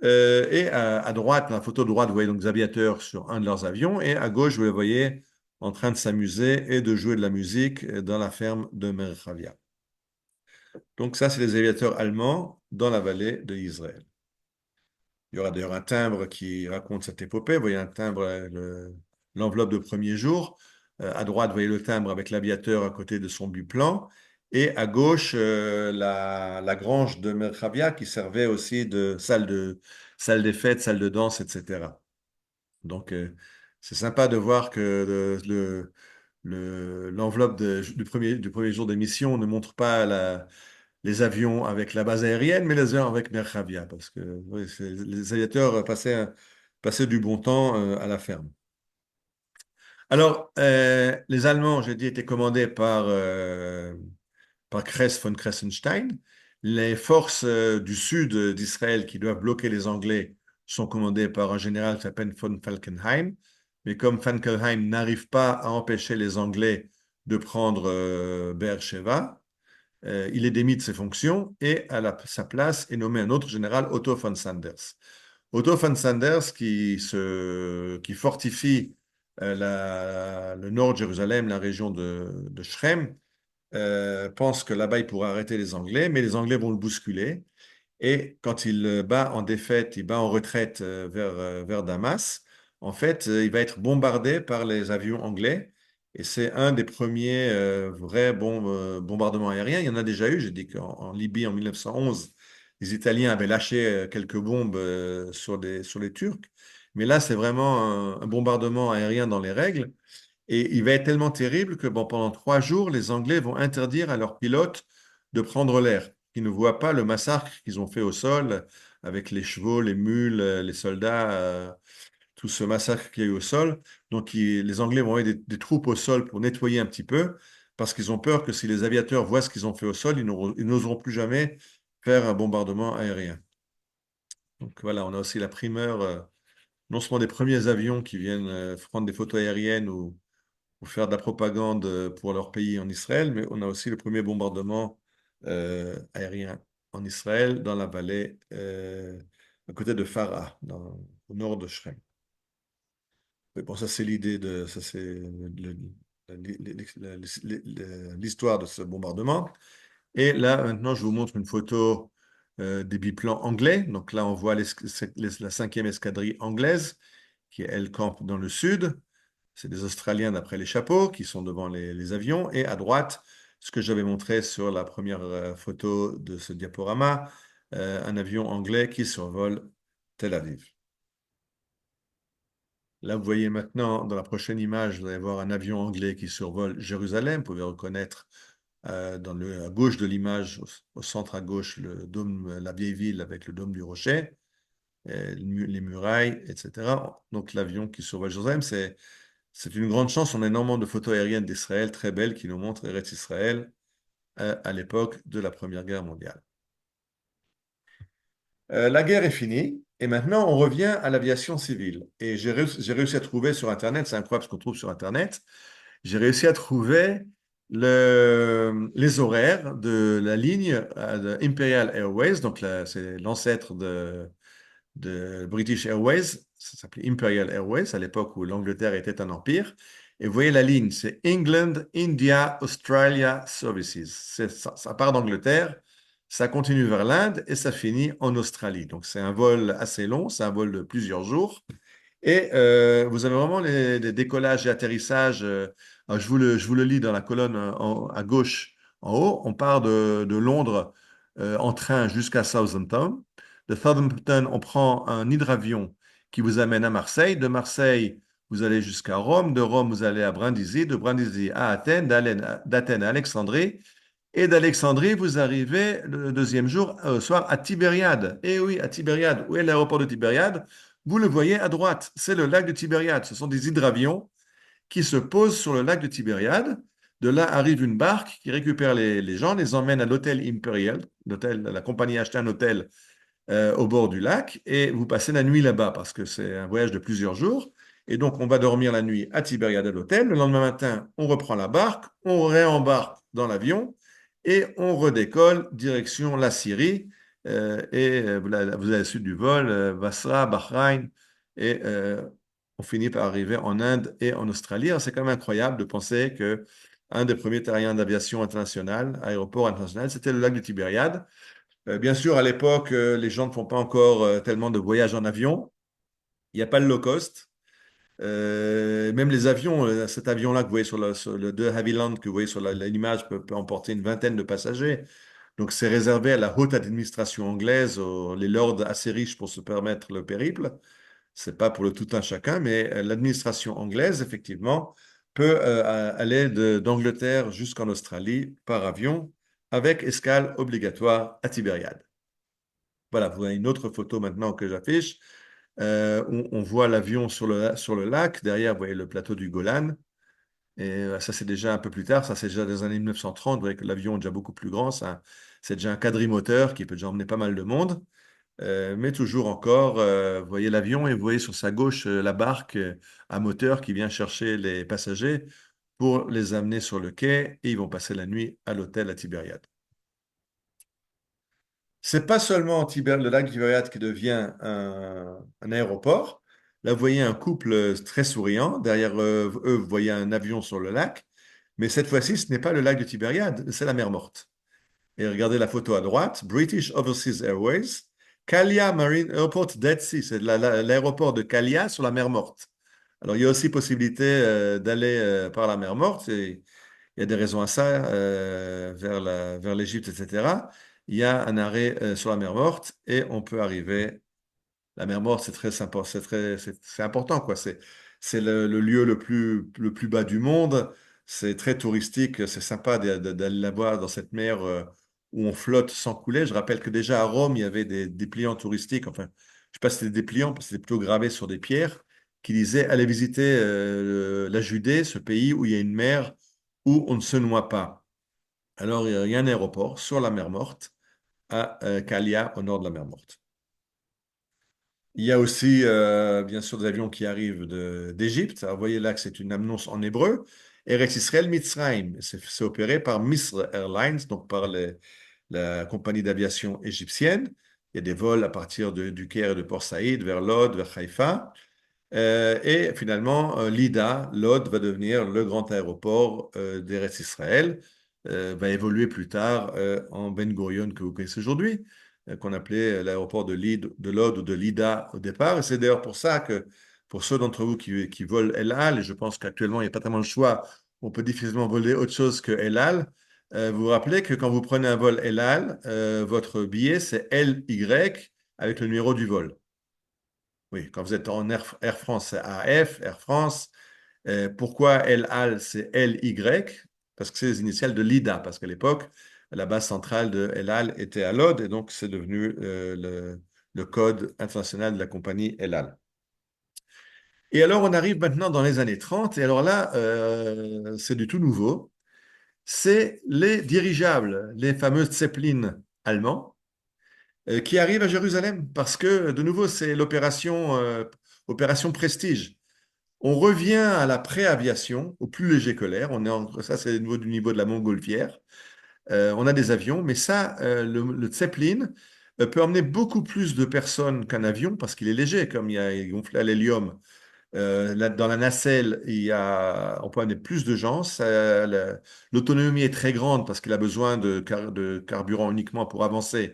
Et à droite, dans la photo de droite, vous voyez donc des aviateurs sur un de leurs avions. Et à gauche, vous les voyez en train de s'amuser et de jouer de la musique dans la ferme de Merkhavia. Donc ça, c'est les aviateurs allemands dans la vallée de Israël. Il y aura d'ailleurs un timbre qui raconte cette épopée. Vous voyez un timbre, l'enveloppe de premier jour. À droite, vous voyez le timbre avec l'aviateur à côté de son biplan. Et à gauche, la grange de Merkhavia qui servait aussi de salle des fêtes, salle de danse, etc. Donc, c'est sympa de voir que l'enveloppe du premier jour d'émission ne montre pas les avions avec la base aérienne, mais les avions avec Merkhavia, parce que oui, les aviateurs passaient du bon temps à la ferme. Alors, les Allemands, j'ai dit, étaient commandés par Kress von Kressenstein. Les forces du sud d'Israël qui doivent bloquer les Anglais sont commandées par un général qui s'appelle von Falkenhayn. Mais comme Falkenhayn n'arrive pas à empêcher les Anglais de prendre Beersheba, il est démis de ses fonctions et à sa place est nommé un autre général, Otto von Sanders. Otto von Sanders qui fortifie le nord de Jérusalem, la région de Shrem, pense que là-bas, il pourra arrêter les Anglais, mais les Anglais vont le bousculer. Et quand il bat en défaite, il bat en retraite vers Damas, en fait, il va être bombardé par les avions anglais. Et c'est un des premiers vrais bombardements aériens. Il y en a déjà eu. J'ai dit qu'en Libye, en 1911, les Italiens avaient lâché quelques bombes sur les Turcs. Mais là, c'est vraiment un bombardement aérien dans les règles. Et il va être tellement terrible que bon, pendant 3 jours, les Anglais vont interdire à leurs pilotes de prendre l'air. Ils ne voient pas le massacre qu'ils ont fait au sol avec les chevaux, les mules, les soldats, tout ce massacre qu'il y a eu au sol. Donc les Anglais vont envoyer des troupes au sol pour nettoyer un petit peu parce qu'ils ont peur que si les aviateurs voient ce qu'ils ont fait au sol, ils n'oseront plus jamais faire un bombardement aérien. Donc voilà, on a aussi la primeur, non seulement des premiers avions qui viennent prendre des photos aériennes ou pour faire de la propagande pour leur pays en Israël, mais on a aussi le premier bombardement aérien en Israël, dans la vallée, à côté de Farah, au nord de Shrem. Mais bon, ça c'est l'idée ça c'est l'histoire de ce bombardement. Et là, maintenant, je vous montre une photo des biplans anglais. Donc là, on voit la cinquième escadrille anglaise qui, elle, campe dans le sud. C'est des Australiens d'après les chapeaux qui sont devant les avions. Et à droite, ce que j'avais montré sur la première photo de ce diaporama, un avion anglais qui survole Tel Aviv. Là, vous voyez maintenant, dans la prochaine image, vous allez voir un avion anglais qui survole Jérusalem. Vous pouvez reconnaître à gauche de l'image, au centre à gauche, le dôme, la vieille ville avec le dôme du rocher, les murailles, etc. Donc l'avion qui survole Jérusalem, c'est une grande chance. On a énormément de photos aériennes d'Israël très belles qui nous montrent Eretz Israël à l'époque de la Première Guerre mondiale. La guerre est finie et maintenant on revient à l'aviation civile. Et j'ai réussi à trouver sur Internet, c'est incroyable ce qu'on trouve sur Internet, j'ai réussi à trouver les horaires de la ligne de Imperial Airways, donc c'est l'ancêtre de British Airways, ça s'appelait Imperial Airways à l'époque où l'Angleterre était un empire. Et vous voyez la ligne, c'est England, India, Australia Services. Ça part d'Angleterre, ça continue vers l'Inde et ça finit en Australie. Donc c'est un vol assez long, c'est un vol de plusieurs jours. Et vous avez vraiment les décollages et atterrissages. Alors, je vous le lis dans la colonne à gauche en haut. On part de Londres en train jusqu'à Southampton. De Southampton, on prend un hydravion qui vous amène à Marseille. De Marseille, vous allez jusqu'à Rome. De Rome, vous allez à Brindisi. De Brindisi à Athènes. D'Athènes à Alexandrie. Et d'Alexandrie, vous arrivez le deuxième jour, au soir, à Tibériade. Et oui, à Tibériade. Où est l'aéroport de Tibériade? Vous le voyez à droite, c'est le lac de Tibériade. Ce sont des hydravions qui se posent sur le lac de Tibériade. De là arrive une barque qui récupère les gens, les emmène à l'hôtel Imperial. La compagnie a acheté un hôtel au bord du lac et vous passez la nuit là-bas parce que c'est un voyage de plusieurs jours. Et donc, on va dormir la nuit à Tibériade à l'hôtel. Le lendemain matin, on reprend la barque, on réembarque dans l'avion et on redécolle direction la Syrie. Vous avez la suite du vol, Basra, Bahreïn, et on finit par arriver en Inde et en Australie. Alors, c'est quand même incroyable de penser que un des premiers terrains d'aviation international, aéroport international, c'était le lac de Tibériade. Bien sûr, à l'époque, les gens ne font pas encore tellement de voyages en avion. Il n'y a pas le low cost. Même les avions, cet avion-là que vous voyez sur le de Havilland que vous voyez sur l'image peut emporter une vingtaine de passagers. Donc, c'est réservé à la haute administration anglaise, les lords assez riches pour se permettre le périple. C'est pas pour le tout un chacun, mais l'administration anglaise, effectivement, peut aller d'Angleterre jusqu'en Australie par avion avec escale obligatoire à Tibériade. Voilà, vous voyez une autre photo maintenant que j'affiche. Où on voit l'avion sur le lac. Derrière, vous voyez le plateau du Golan. Et ça, c'est déjà un peu plus tard. Ça, c'est déjà des années 1930. Vous voyez que l'avion est déjà beaucoup plus grand. C'est déjà un quadrimoteur qui peut déjà emmener pas mal de monde. Mais toujours encore, vous voyez l'avion et vous voyez sur sa gauche la barque à moteur qui vient chercher les passagers pour les amener sur le quai et ils vont passer la nuit à l'hôtel à Tibériade. C'est pas seulement le lac Tibériade qui devient un aéroport. Là, vous voyez un couple très souriant. Derrière eux, vous voyez un avion sur le lac. Mais cette fois-ci, ce n'est pas le lac de Tibériade, c'est la mer Morte. Et regardez la photo à droite, British Overseas Airways, Kalia Marine Airport Dead Sea, c'est l'aéroport de Kalia sur la mer Morte. Alors, il y a aussi possibilité d'aller par la mer Morte. Il y a des raisons à ça, vers l'Égypte, etc. Il y a un arrêt sur la mer Morte et on peut arriver. La mer Morte, c'est très sympa, c'est important, quoi. C'est le lieu le plus bas du monde. C'est très touristique. C'est sympa d'aller la voir dans cette mer où on flotte sans couler. Je rappelle que déjà à Rome, il y avait des dépliants touristiques. Enfin, je ne sais pas si c'était des dépliants, parce que c'était plutôt gravé sur des pierres, qui disaient allez visiter la Judée, ce pays où il y a une mer où on ne se noie pas. Alors, il y a un aéroport sur la mer Morte, à Kalia, au nord de la mer Morte. Il y a aussi, bien sûr, des avions qui arrivent d'Égypte. Alors, vous voyez là que c'est une annonce en hébreu. Eretz Israël Mitzrayim. C'est opéré par Misr Airlines, donc par la compagnie d'aviation égyptienne. Il y a des vols à partir du Caire et de Port Saïd vers Lod, vers Haïfa. Et finalement, Lod va devenir le grand aéroport d'Eretz Israël. va évoluer plus tard en Ben Gurion que vous connaissez aujourd'hui, qu'on appelait l'aéroport de Lod ou de Lida au départ. Et c'est d'ailleurs pour ça que pour ceux d'entre vous qui volent El Al, et je pense qu'actuellement il n'y a pas tellement le choix, on peut difficilement voler autre chose que El Al. Vous vous rappelez que quand vous prenez un vol El Al, votre billet c'est LY avec le numéro du vol. Oui, quand vous êtes en Air France, c'est AF, Air France. Pourquoi El Al, c'est LY? Parce que c'est les initiales de l'IDA, parce qu'à l'époque, la base centrale de El Al était à Lod, et donc c'est devenu le code international de la compagnie El Al. Et alors, on arrive maintenant dans les années 30, et alors là, c'est du tout nouveau. C'est les dirigeables, les fameux Zeppelin allemands, qui arrivent à Jérusalem, parce que, de nouveau, c'est opération Prestige. On revient à la pré-aviation, au plus léger que l'air. Ça, c'est du niveau de la montgolfière. On a des avions, mais ça, le Zeppelin peut emmener beaucoup plus de personnes qu'un avion parce qu'il est léger, comme il est gonflé à l'hélium. Dans la nacelle, on peut amener plus de gens. L'autonomie est très grande parce qu'il a besoin de carburant uniquement pour avancer.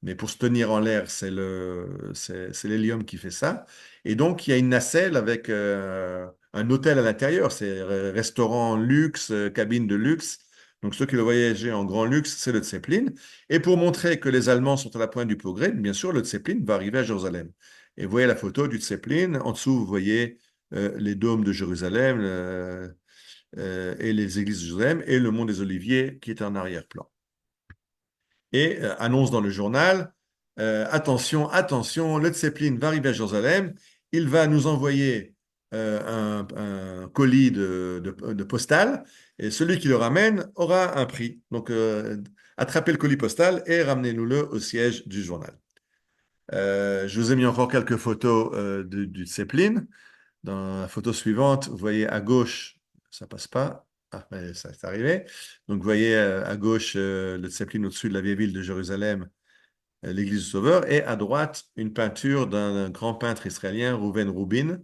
Mais pour se tenir en l'air, c'est l'hélium qui fait ça. Et donc, il y a une nacelle avec un hôtel à l'intérieur. C'est restaurant luxe, cabine de luxe. Donc, ceux qui veulent voyager en grand luxe, c'est le Zeppelin. Et pour montrer que les Allemands sont à la pointe du progrès, bien sûr, le Zeppelin va arriver à Jérusalem. Et vous voyez la photo du Zeppelin. En dessous, vous voyez les dômes de Jérusalem et les églises de Jérusalem et le mont des Oliviers qui est en arrière-plan. Et annonce dans le journal, attention, attention, le Zeppelin va arriver à Jérusalem, il va nous envoyer un colis de postal et celui qui le ramène aura un prix. Donc, attrapez le colis postal et ramenez-nous-le au siège du journal. Je vous ai mis encore quelques photos du Zeppelin. Dans la photo suivante, vous voyez à gauche, ça passe pas. Ah, mais ça c'est arrivé. Donc, vous voyez à gauche le Zeppelin au-dessus de la vieille ville de Jérusalem, l'église du Sauveur, et à droite, une peinture d'un grand peintre israélien, Reuven Rubin.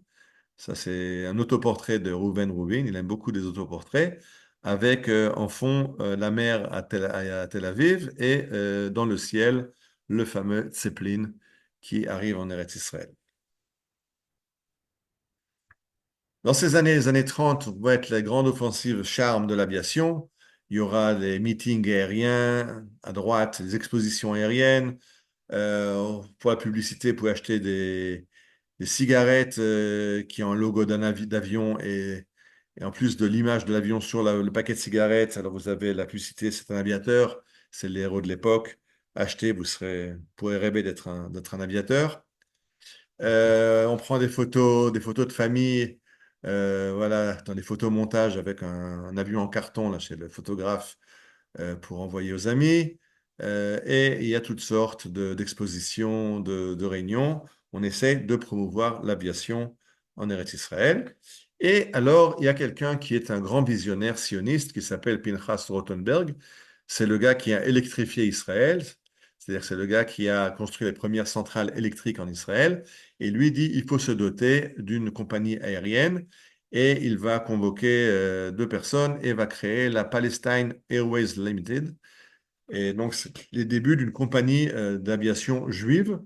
Ça, c'est un autoportrait de Reuven Rubin. Il aime beaucoup des autoportraits, avec en fond la mer à Tel Aviv et dans le ciel, le fameux Zeppelin qui arrive en Eretz Israël. Dans ces années, les années 30, va être la grande offensive charme de l'aviation. Il y aura des meetings aériens à droite, des expositions aériennes. Pour la publicité, vous pouvez acheter des cigarettes qui ont un logo d'avion et en plus de l'image de l'avion sur le paquet de cigarettes. Alors vous avez la publicité, c'est un aviateur, c'est les héros de l'époque. Achetez, vous pourrez rêver d'être un aviateur. On prend des photos de famille, voilà, dans des photomontages avec un avion en carton là, chez le photographe pour envoyer aux amis. Et il y a toutes sortes d'expositions, de réunions. On essaie de promouvoir l'aviation en Eretz Israël. Et alors, il y a quelqu'un qui est un grand visionnaire sioniste qui s'appelle Pinchas Rothenberg. C'est le gars qui a électrifié Israël. C'est-à-dire que c'est le gars qui a construit les premières centrales électriques en Israël. Et lui dit il faut se doter d'une compagnie aérienne. Et il va convoquer deux personnes et va créer la Palestine Airways Limited. Et donc, c'est les débuts d'une compagnie d'aviation juive.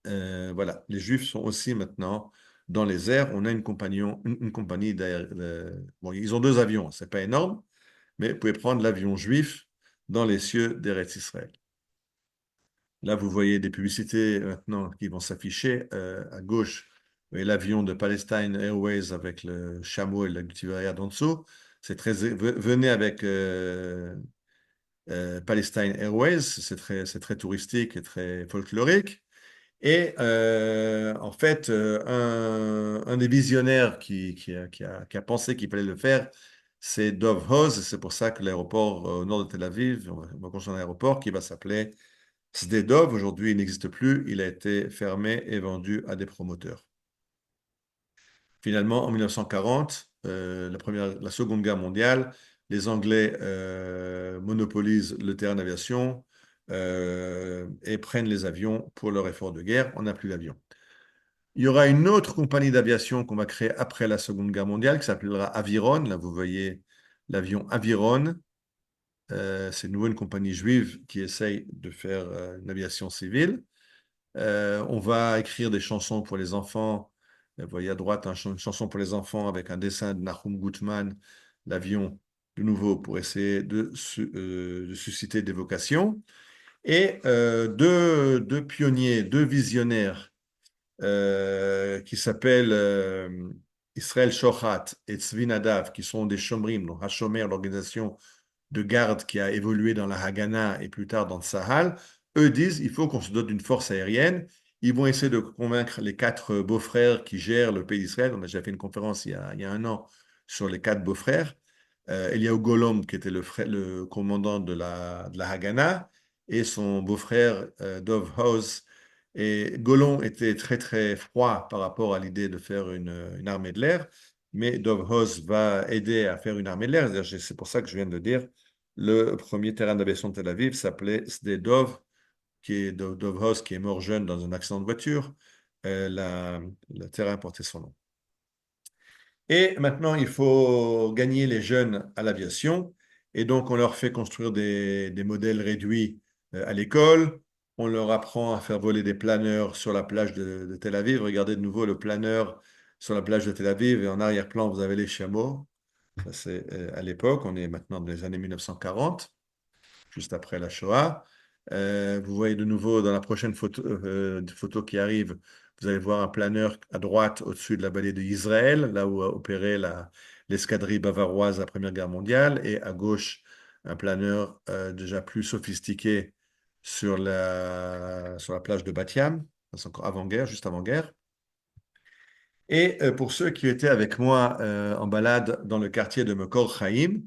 Voilà, les Juifs sont aussi maintenant dans les airs. On a une compagnie bon, ils ont deux avions, c'est pas énorme, mais vous pouvez prendre l'avion juif dans les cieux d'Eretz Israël. Là, vous voyez des publicités maintenant qui vont s'afficher à gauche. Vous voyez l'avion de Palestine Airways avec le chameau et la gutiérrette en dessous. Venez avec Palestine Airways, c'est très touristique et très folklorique. Et en fait, un des visionnaires qui a pensé qu'il fallait le faire, c'est Dov Oz. C'est pour ça que l'aéroport au nord de Tel Aviv, on va construire un aéroport qui va s'appeler Sde Dov. Aujourd'hui, il n'existe plus. Il a été fermé et vendu à des promoteurs. Finalement, en 1940, la Seconde Guerre mondiale, les Anglais monopolisent le terrain d'aviation et prennent les avions pour leur effort de guerre. On n'a plus d'avions. Il y aura une autre compagnie d'aviation qu'on va créer après la Seconde Guerre mondiale qui s'appellera Aviron. Là, vous voyez l'avion Aviron. C'est de nouveau une compagnie juive qui essaye de faire une aviation civile. On va écrire des chansons pour les enfants. Vous voyez à droite une chanson pour les enfants avec un dessin de Nahum Gutman, l'avion, de nouveau, pour essayer de susciter des vocations. Et deux pionniers, deux visionnaires qui s'appellent Israël Shochat et Tzvi Nadav, qui sont des Shomrim, donc Hashomer, l'organisation de garde qui a évolué dans la Haganah et plus tard dans le Sahel, eux disent il faut qu'on se dote d'une force aérienne. Ils vont essayer de convaincre les quatre beaux-frères qui gèrent le pays d'Israël. On a déjà fait une conférence il y a un an sur les quatre beaux-frères. Eliaou Golom, qui était le commandant de la Haganah, et son beau-frère Dov Hoz. Et Golom était très très froid par rapport à l'idée de faire une armée de l'air, mais Dov Hoz va aider à faire une armée de l'air. C'est pour ça que je viens de le dire. Le premier terrain d'aviation de Tel Aviv s'appelait Sde Dov, qui est Dov Hoz, qui est mort jeune dans un accident de voiture. Le terrain portait son nom. Et maintenant, il faut gagner les jeunes à l'aviation. Et donc, on leur fait construire des modèles réduits à l'école. On leur apprend à faire voler des planeurs sur la plage de Tel Aviv. Regardez de nouveau le planeur sur la plage de Tel Aviv. Et en arrière-plan, vous avez les chameaux. Ça, c'est à l'époque. On est maintenant dans les années 1940, juste après la Shoah. Vous voyez de nouveau dans la prochaine photo qui arrive, vous allez voir un planeur à droite au-dessus de la vallée d'Israël, là où a opéré l'escadrille bavaroise à la Première Guerre mondiale, et à gauche, un planeur déjà plus sophistiqué sur la plage de Bat Yam, c'est encore avant-guerre, juste avant-guerre. Et pour ceux qui étaient avec moi en balade dans le quartier de Mekor Chaim,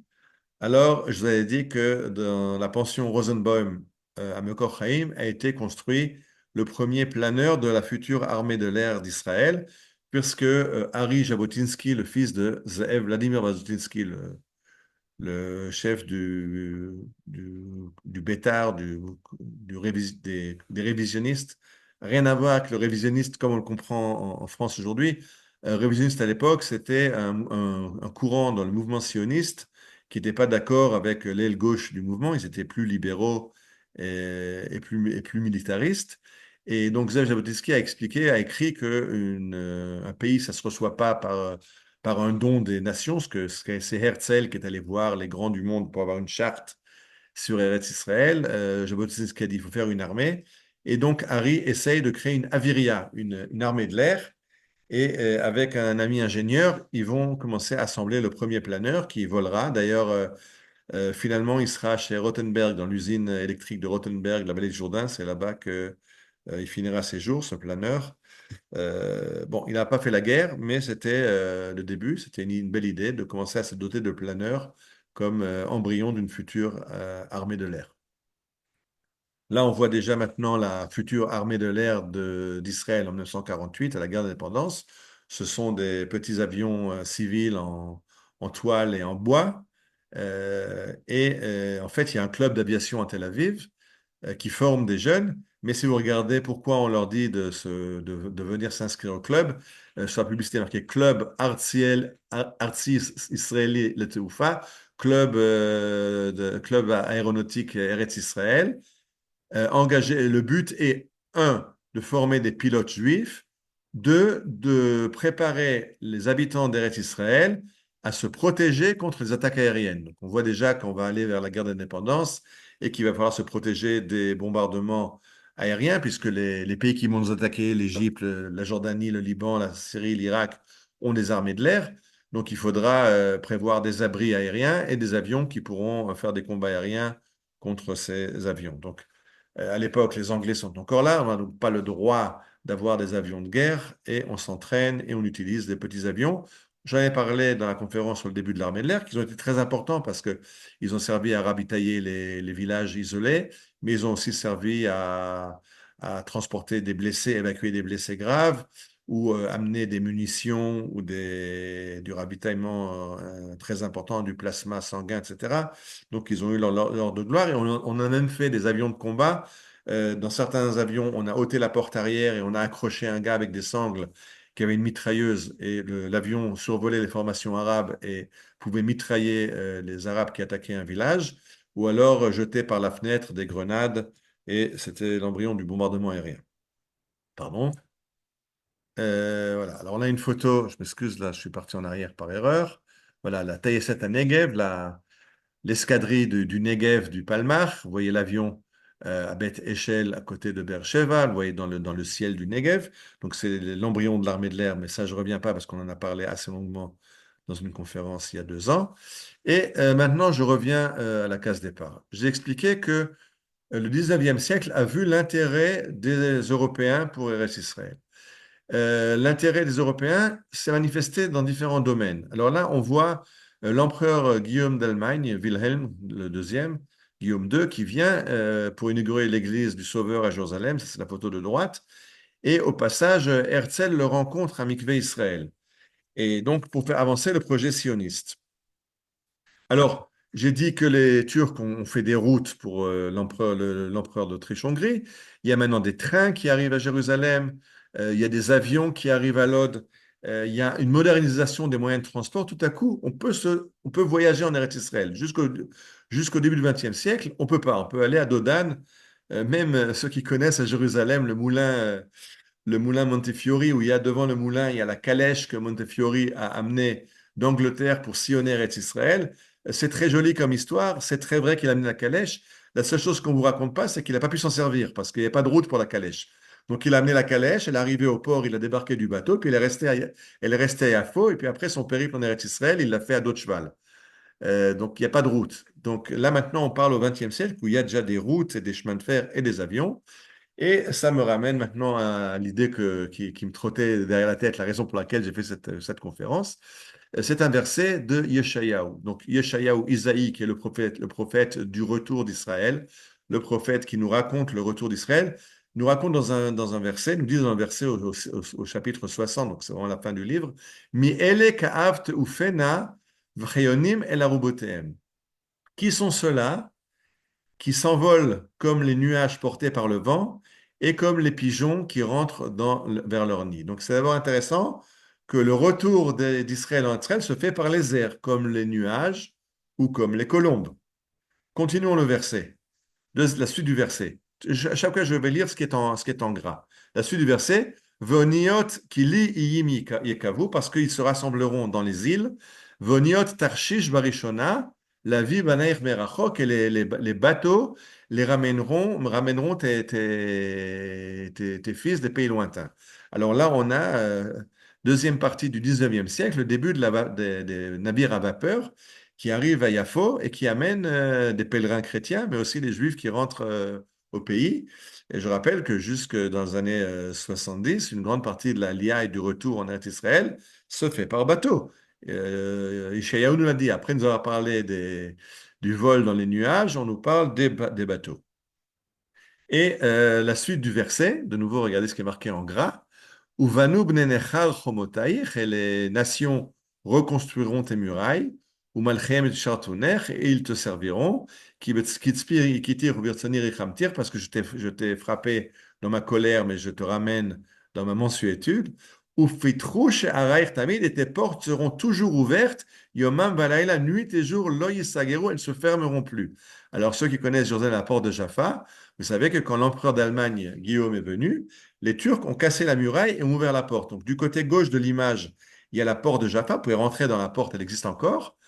alors, je vous avais dit que dans la pension Rosenbaum à Mekor Chaim a été construit le premier planeur de la future armée de l'air d'Israël, puisque Harry Jabotinsky, le fils de Zeev Vladimir Jabotinsky, le chef du Bétar, des révisionnistes. Rien à voir avec le révisionniste comme on le comprend en France aujourd'hui. Révisionniste à l'époque, c'était un courant dans le mouvement sioniste qui n'était pas d'accord avec l'aile gauche du mouvement. Ils étaient plus libéraux et plus militaristes. Et donc, Zev Jabotinsky a expliqué, a écrit qu'un pays, ça ne se reçoit pas par un don des nations, c'est Herzl qui est allé voir les grands du monde pour avoir une charte sur Eretz Israël. Jabotinsky a dit il faut faire une armée. Et donc, Harry essaye de créer une Aviria, une armée de l'air. Et avec un ami ingénieur, ils vont commencer à assembler le premier planeur qui volera. D'ailleurs, finalement, il sera chez Rothenberg, dans l'usine électrique de Rothenberg, la vallée du Jourdain. C'est là-bas qu'il finira ses jours, ce planeur. Bon, il n'a pas fait la guerre, mais c'était le début. C'était une belle idée de commencer à se doter de planeurs comme embryon d'une future armée de l'air. Là, on voit déjà maintenant la future armée de l'air d'Israël en 1948, à la guerre d'indépendance. Ce sont des petits avions civils en toile et en bois. En fait, il y a un club d'aviation à Tel Aviv qui forment des jeunes. Mais si vous regardez pourquoi on leur dit de venir s'inscrire au club, sur la publicité marqué Club Artsi Israeli Le Teufa, club aéronautique Eretz Israël. Le but est, un, de former des pilotes juifs, deux, de préparer les habitants d'Eretz Israël à se protéger contre les attaques aériennes. Donc, on voit déjà qu'on va aller vers la guerre d'indépendance et qu'il va falloir se protéger des bombardements aériens, puisque les pays qui vont nous attaquer, l'Égypte, la Jordanie, le Liban, la Syrie, l'Irak, ont des armées de l'air. Donc, il faudra prévoir des abris aériens et des avions qui pourront faire des combats aériens contre ces avions. Donc, à l'époque, les Anglais sont encore là, on n'a donc pas le droit d'avoir des avions de guerre et on s'entraîne et on utilise des petits avions. J'en ai parlé dans la conférence sur le début de l'armée de l'air, qu'ils ont été très importants parce qu'ils ont servi à ravitailler les villages isolés, mais ils ont aussi servi à transporter des blessés, évacuer des blessés graves ou amener des munitions ou du ravitaillement très important, du plasma sanguin, etc. Donc, ils ont eu leur de gloire et on a même fait des avions de combat. Dans certains avions, on a ôté la porte arrière et on a accroché un gars avec des sangles qui avait une mitrailleuse et l'avion survolait les formations arabes et pouvait mitrailler les Arabes qui attaquaient un village. ou alors jeté par la fenêtre des grenades, et c'était l'embryon du bombardement aérien. Pardon. Voilà. Alors on a une photo, je m'excuse, là, je suis parti en arrière par erreur. Voilà, la Taïset à Negev, l'escadrille du Negev du Palmach. Vous voyez l'avion à Beth Eshel à côté de Beersheba. Vous voyez dans le ciel du Negev. Donc c'est l'embryon de l'armée de l'air, mais ça, je ne reviens pas parce qu'on en a parlé assez longuement dans une conférence il y a 2 ans. Et maintenant, je reviens à la case départ. J'ai expliqué que le 19e siècle a vu l'intérêt des Européens pour Eretz Israël. L'intérêt des Européens s'est manifesté dans différents domaines. Alors là, on voit l'empereur Guillaume d'Allemagne, Wilhelm le deuxième, Guillaume II, qui vient pour inaugurer l'église du Sauveur à Jérusalem, ça c'est la photo de droite, et au passage, Herzl le rencontre à Mikvé Israël, et donc pour faire avancer le projet sioniste. Alors, j'ai dit que les Turcs ont fait des routes pour l'empereur d'Autriche-Hongrie. Il y a maintenant des trains qui arrivent à Jérusalem. Il y a des avions qui arrivent à Lod. Il y a une modernisation des moyens de transport. Tout à coup, on peut voyager en Eretz Israël. Jusqu'au début du XXe siècle, on peut pas. On peut aller à Dodan. Même ceux qui connaissent à Jérusalem le moulin Montefiori, où il y a devant le moulin, il y a la calèche que Montefiori a amenée d'Angleterre pour sillonner Eretz Israël. C'est très joli comme histoire, c'est très vrai qu'il a amené la calèche. La seule chose qu'on ne vous raconte pas, c'est qu'il n'a pas pu s'en servir parce qu'il n'y a pas de route pour la calèche. Donc il a amené la calèche, elle est arrivée au port, il a débarqué du bateau, puis elle est restée à Yafo, et puis après son périple en Eretz Israël, il l'a fait à dos de cheval. Donc il n'y a pas de route. Donc là maintenant, on parle au XXe siècle où il y a déjà des routes et des chemins de fer et des avions. Et ça me ramène maintenant à l'idée qui me trottait derrière la tête, la raison pour laquelle j'ai fait cette conférence. C'est un verset de Yeshayahu. Donc Yeshayahu, Isaïe, qui est le prophète du retour d'Israël, le prophète qui nous raconte le retour d'Israël, nous raconte dans un verset, nous dit dans un verset au chapitre 60, donc c'est vraiment la fin du livre, Mi ele ka'avt ufena v'chayonim el arubotehem. Qui sont ceux-là qui s'envolent comme les nuages portés par le vent et comme les pigeons qui rentrent vers leur nid. Donc c'est d'abord intéressant que le retour d'Israël en Israël se fait par les airs, comme les nuages ou comme les colombes. Continuons le verset, la suite du verset. À chaque fois, je vais lire ce qui est en gras. La suite du verset, Voniot kili iyim yekavu, parce qu'ils se rassembleront dans les îles. Voniot tarshish barishona, la vie banair merachok, et les bateaux ramèneront tes fils des pays lointains. Alors là, on a deuxième partie du 19e siècle, le début des navires à vapeur qui arrivent à Yafo et qui amènent des pèlerins chrétiens, mais aussi des juifs qui rentrent au pays. Et je rappelle que jusque dans les années 70, une grande partie de la l'IA et du retour en Eretz Israël se fait par bateau. Ishayahu nous l'a dit. Après nous avoir parlé du vol dans les nuages, on nous parle des bateaux. Et la suite du verset, de nouveau, regardez ce qui est marqué en gras. Uvanu bnei nechar chomotaich, et les nations reconstruiront tes murailles. Umalchem et chartounech, et ils te serviront. Kitzpir ikitir ubirtzanir ichamtir, parce que je t'ai frappé dans ma colère, mais je te ramène dans ma mansuétude. Ufitrouche araich tamid, et tes portes seront toujours ouvertes. Yomam valaila, nuit et jour, lo yisageru, elles ne se fermeront plus. Alors, ceux qui connaissent Jérusalem, la porte de Jaffa, vous savez que quand l'empereur d'Allemagne, Guillaume, est venu, les Turcs ont cassé la muraille et ont ouvert la porte. Donc, du côté gauche de l'image, il y a la porte de Jaffa. Vous pouvez rentrer dans la porte, elle existe encore.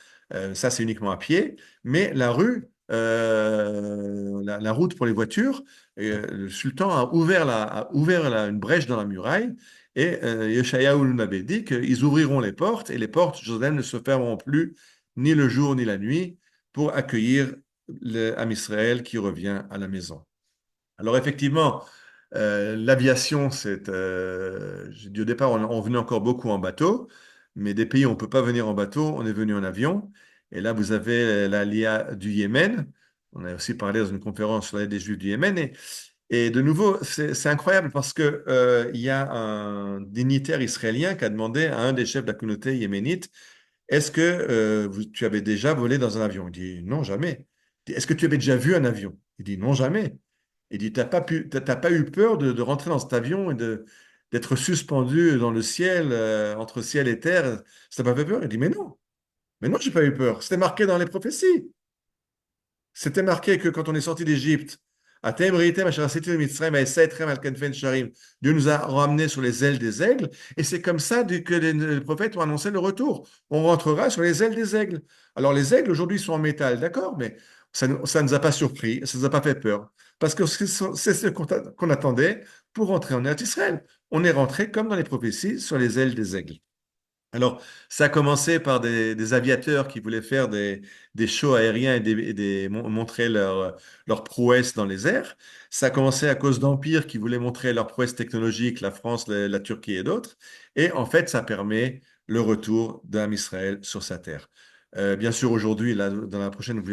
Ça, c'est uniquement à pied. Mais la rue, la route pour les voitures, le sultan a ouvert une brèche dans la muraille. Et Yeshayahu nous avait dit qu'ils ouvriront les portes et les portes de Jérusalem ne se fermeront plus ni le jour ni la nuit pour accueillir l'âme Israël qui revient à la maison. Alors effectivement, l'aviation, j'ai dit au départ, on venait encore beaucoup en bateau, mais des pays où on ne peut pas venir en bateau, on est venu en avion. Et là, vous avez l'ALIA du Yémen. On a aussi parlé dans une conférence sur l'aide des Juifs du Yémen. Et de nouveau, c'est incroyable parce que il y a un dignitaire israélien qui a demandé à un des chefs de la communauté yéménite, est-ce que tu avais déjà volé dans un avion? Il dit, non, jamais. Il dit, est-ce que tu avais déjà vu un avion? Il dit, non, jamais. Il dit, t'as pas eu peur de rentrer dans cet avion et d'être suspendu dans le ciel, entre ciel et terre? Ça t'a pas fait peur? Il dit, mais non, j'ai pas eu peur. C'était marqué dans les prophéties. C'était marqué que quand on est sorti d'Égypte, Atem Ritem Asher Asitim Mitzrayim Va'eseh Etrem Al Kenfen Sharim, Dieu nous a ramenés sur les ailes des aigles, et c'est comme ça que les prophètes ont annoncé le retour. On rentrera sur les ailes des aigles. Alors les aigles aujourd'hui sont en métal, d'accord, mais ça ne nous a pas surpris, ça ne nous a pas fait peur, parce que c'est ce qu'on attendait pour rentrer en Eretz Israël. On est rentré comme dans les prophéties sur les ailes des aigles. Alors, ça a commencé par des aviateurs qui voulaient faire des shows aériens et montrer leur prouesse dans les airs. Ça a commencé à cause d'empires qui voulaient montrer leur prouesse technologique, la France, la Turquie et d'autres. Et en fait, ça permet le retour d'un Israël sur sa terre. Bien sûr, aujourd'hui, là, dans la prochaine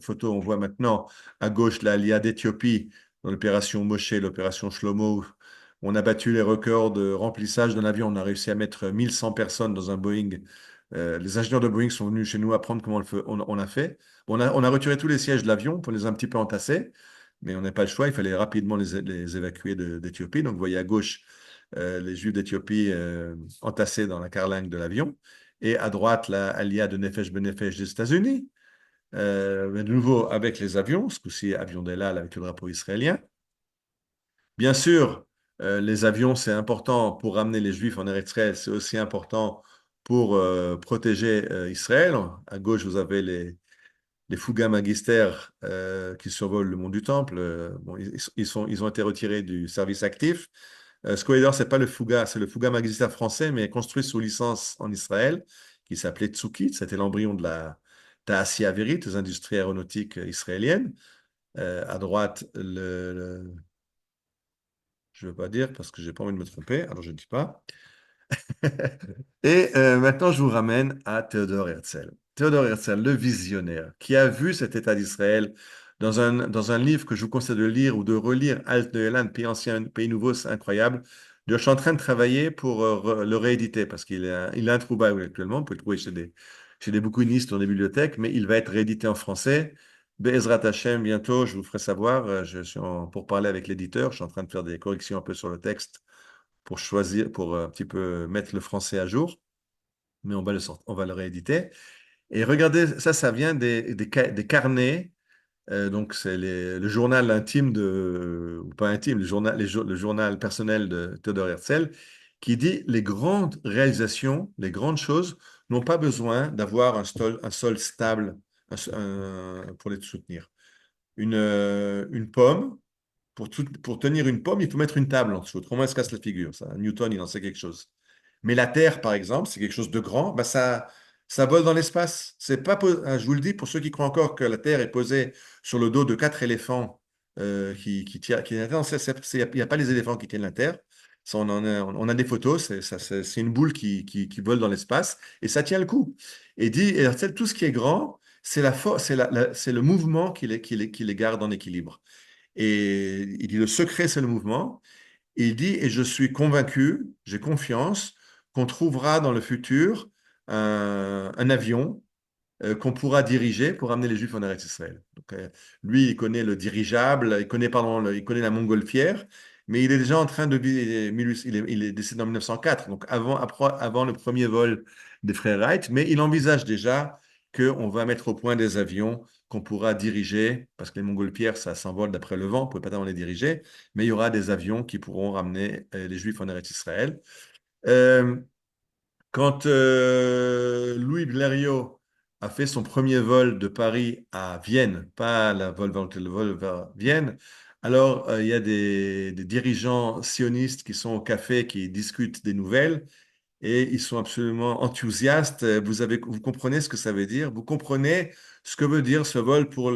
photo, on voit maintenant à gauche l'Aliyah d'Éthiopie dans l'opération Moshe, l'opération Shlomo. On a battu les records de remplissage d'un avion. On a réussi à mettre 1100 personnes dans un Boeing. Les ingénieurs de Boeing sont venus chez nous apprendre comment on a fait. Bon, on a retiré tous les sièges de l'avion pour les un petit peu entasser, mais on n'a pas le choix. Il fallait rapidement les évacuer d'Éthiopie. Donc, vous voyez à gauche les Juifs d'Éthiopie entassés dans la carlingue de l'avion. Et à droite, la Aliyah de Nefesh Benefesh des États-Unis. Mais de nouveau avec les avions, ce coup-ci avion d'El Al avec le drapeau israélien. Bien sûr, les avions, c'est important pour ramener les Juifs en Eretz Israël, c'est aussi important pour protéger Israël. À gauche, vous avez les Fouga Magister qui survolent le mont du Temple. Bon, ils ont été retirés du service actif. Ce qu'on c'est pas le Fouga, c'est le Fouga Magister français, mais construit sous licence en Israël, qui s'appelait Tsukit. C'était l'embryon de la Taasia Avirit, des industries aéronautiques israéliennes. À droite, je ne veux pas dire parce que j'ai pas envie de me tromper, alors je ne dis pas. Et maintenant, je vous ramène à Théodore Herzl. Théodore Herzl, le visionnaire, qui a vu cet État d'Israël dans un livre que je vous conseille de lire ou de relire, Alt Neuland, Pays ancien, Pays nouveau, c'est incroyable. Je suis en train de travailler pour le rééditer parce qu'il est introuvable actuellement. On peut le trouver chez des bouquinistes dans des bibliothèques, mais il va être réédité en français. Be'ezrat Hashem, bientôt, je vous ferai savoir. Je suis pour parler avec l'éditeur. Je suis en train de faire des corrections un peu sur le texte pour choisir, pour un petit peu mettre le français à jour, mais on va le rééditer. Et regardez, ça vient des carnets. Donc, c'est le journal intime ou pas intime, le journal personnel de Theodor Herzl, qui dit les grandes réalisations, les grandes choses n'ont pas besoin d'avoir un sol stable pour les soutenir. Une pomme, pour tenir une pomme, il faut mettre une table en dessous. Autrement, elle se casse la figure. Ça. Newton, il en sait quelque chose. Mais la Terre, par exemple, c'est quelque chose de grand. Bah, ça vole dans l'espace. C'est pas, je vous le dis, pour ceux qui croient encore que la Terre est posée sur le dos de 4 éléphants qui tiennent la Terre, il n'y a pas les éléphants qui tiennent la Terre. Ça, on a des photos. C'est une boule qui vole dans l'espace et ça tient le coup. Et tout ce qui est grand, c'est la force, c'est le mouvement qui les garde en équilibre. Et il dit, le secret, c'est le mouvement. Et il dit, et je suis convaincu, j'ai confiance qu'on trouvera dans le futur un avion qu'on pourra diriger pour amener les Juifs en Eretz Israël. Donc, lui, il connaît le dirigeable, il connaît, pardon, il connaît la montgolfière, mais il est déjà en train de... Il est décédé en 1904, donc avant le premier vol des frères Wright, mais il envisage déjà qu'on va mettre au point des avions qu'on pourra diriger, parce que les montgolfières, ça s'envole d'après le vent, on ne peut pas tellement les diriger, mais il y aura des avions qui pourront ramener les Juifs en Eretz Israël. Euh, Quand Louis Blériot a fait son premier vol de Paris à Vienne, pas le vol vers Vienne, alors il y a des dirigeants sionistes qui sont au café, qui discutent des nouvelles, et ils sont absolument enthousiastes. Vous comprenez ce que ça veut dire? Vous comprenez ce que veut dire ce vol pour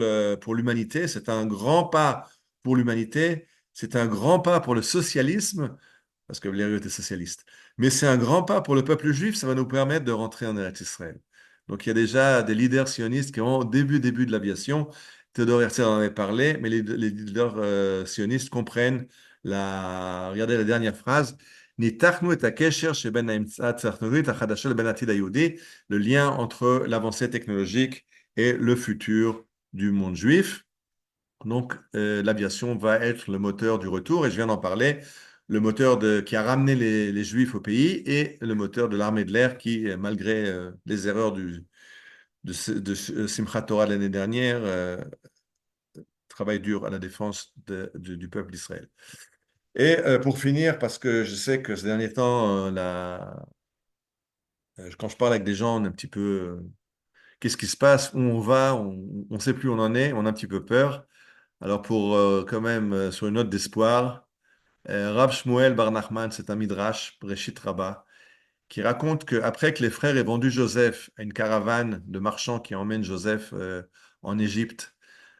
l'humanité? C'est un grand pas pour l'humanité, c'est un grand pas pour le socialisme parce que Blériot était socialiste. Mais c'est un grand pas pour le peuple juif, ça va nous permettre de rentrer en Eretz Israël. Donc il y a déjà des leaders sionistes qui ont, au début de l'aviation, Théodore Herzl en avait parlé, mais les leaders sionistes comprennent regardez la dernière phrase, Nitachnu et hakesher sheben ha'imtza technologית hachadasha leben atid hayehudi, le lien entre l'avancée technologique et le futur du monde juif. Donc, l'aviation va être le moteur du retour, et je viens d'en parler, le moteur qui a ramené les Juifs au pays et le moteur de l'armée de l'air qui, malgré les erreurs de Simchat Torah l'année dernière, travaillent dur à la défense du peuple d'Israël. Et pour finir, parce que je sais que ces derniers temps, quand je parle avec des gens, on est un petit peu, qu'est-ce qui se passe, où on va, on ne sait plus où on en est, on a un petit peu peur. Alors pour quand même, sur une note d'espoir, Rav Shmuel Bar Nachman, c'est un midrash, Breshit Rabbah, qui raconte qu'après que les frères aient vendu Joseph à une caravane de marchands qui emmène Joseph en Égypte,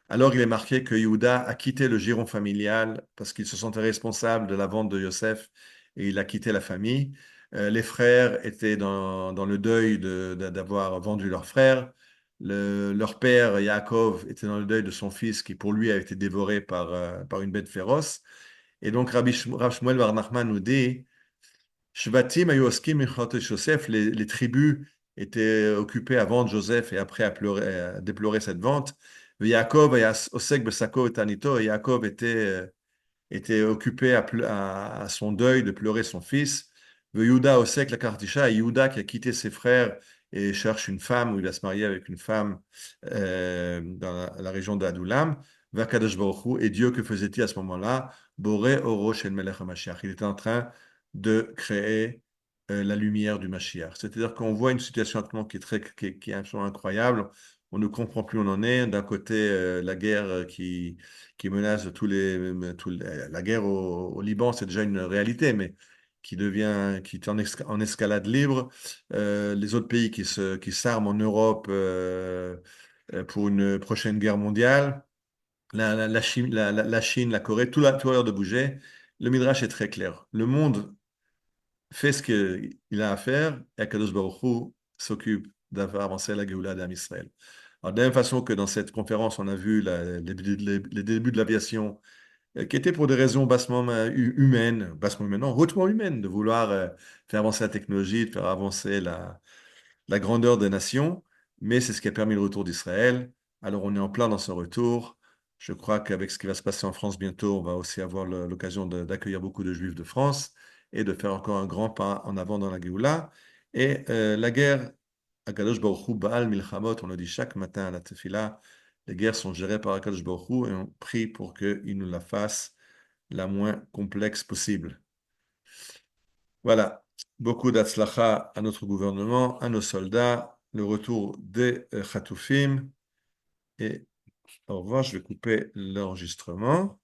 alors il est marqué que Yehuda a quitté le giron familial parce qu'il se sentait responsable de la vente de Joseph et il a quitté la famille. Les frères étaient dans le deuil d'avoir vendu leur frère. Leur père, Yaakov, était dans le deuil de son fils qui, pour lui, a été dévoré par une bête féroce. Et donc, Rav Shmuel Bar Nachman nous dit Shvatim hayu oskim milchot Joseph, les tribus étaient occupées à vendre Joseph et après à déplorer cette vente. Yaakov osek besako et tanito, et Yaakov était occupé à son deuil de pleurer son fils. Yehuda osek la kartisha, et Yehuda qui a quitté ses frères et cherche une femme, où il va se marier avec une femme dans la région d'Adoulam. Vakadosh Baruch Hu, et Dieu, que faisait-il à ce moment-là? Boré Oro Shel Melech HaMashiach. Il était en train de créer la lumière du Mashiach. C'est-à-dire qu'on voit une situation actuellement qui est absolument incroyable. On ne comprend plus où on en est. D'un côté, la guerre qui menace la guerre au Liban, c'est déjà une réalité, mais qui est en escalade libre. Les autres pays qui s'arment en Europe pour une prochaine guerre mondiale. La Chine, la Corée, tout a l'air de bouger. Le Midrash est très clair. Le monde fait ce qu'il a à faire et Akadosh Baruch Hu s'occupe d'avancer la Géoula d'Am Israël. Alors, de la même façon que dans cette conférence, on a vu les débuts de l'aviation qui étaient pour des raisons bassement humaines, non, hautement humaines, de vouloir faire avancer la technologie, de faire avancer la grandeur des nations, mais c'est ce qui a permis le retour d'Israël. Alors on est en plein dans ce retour. Je crois qu'avec ce qui va se passer en France bientôt, on va aussi avoir l'occasion d'accueillir beaucoup de Juifs de France et de faire encore un grand pas en avant dans la Géoula. Et la guerre, Akadosh Baruch Hu, Baal Milchamot, on le dit chaque matin à la Tefila, les guerres sont gérées par Akadosh Baruch Hu et on prie pour qu'il nous la fasse la moins complexe possible. Voilà. Beaucoup d'atslacha à notre gouvernement, à nos soldats, le retour des Khatoufim. Et au revoir, je vais couper l'enregistrement.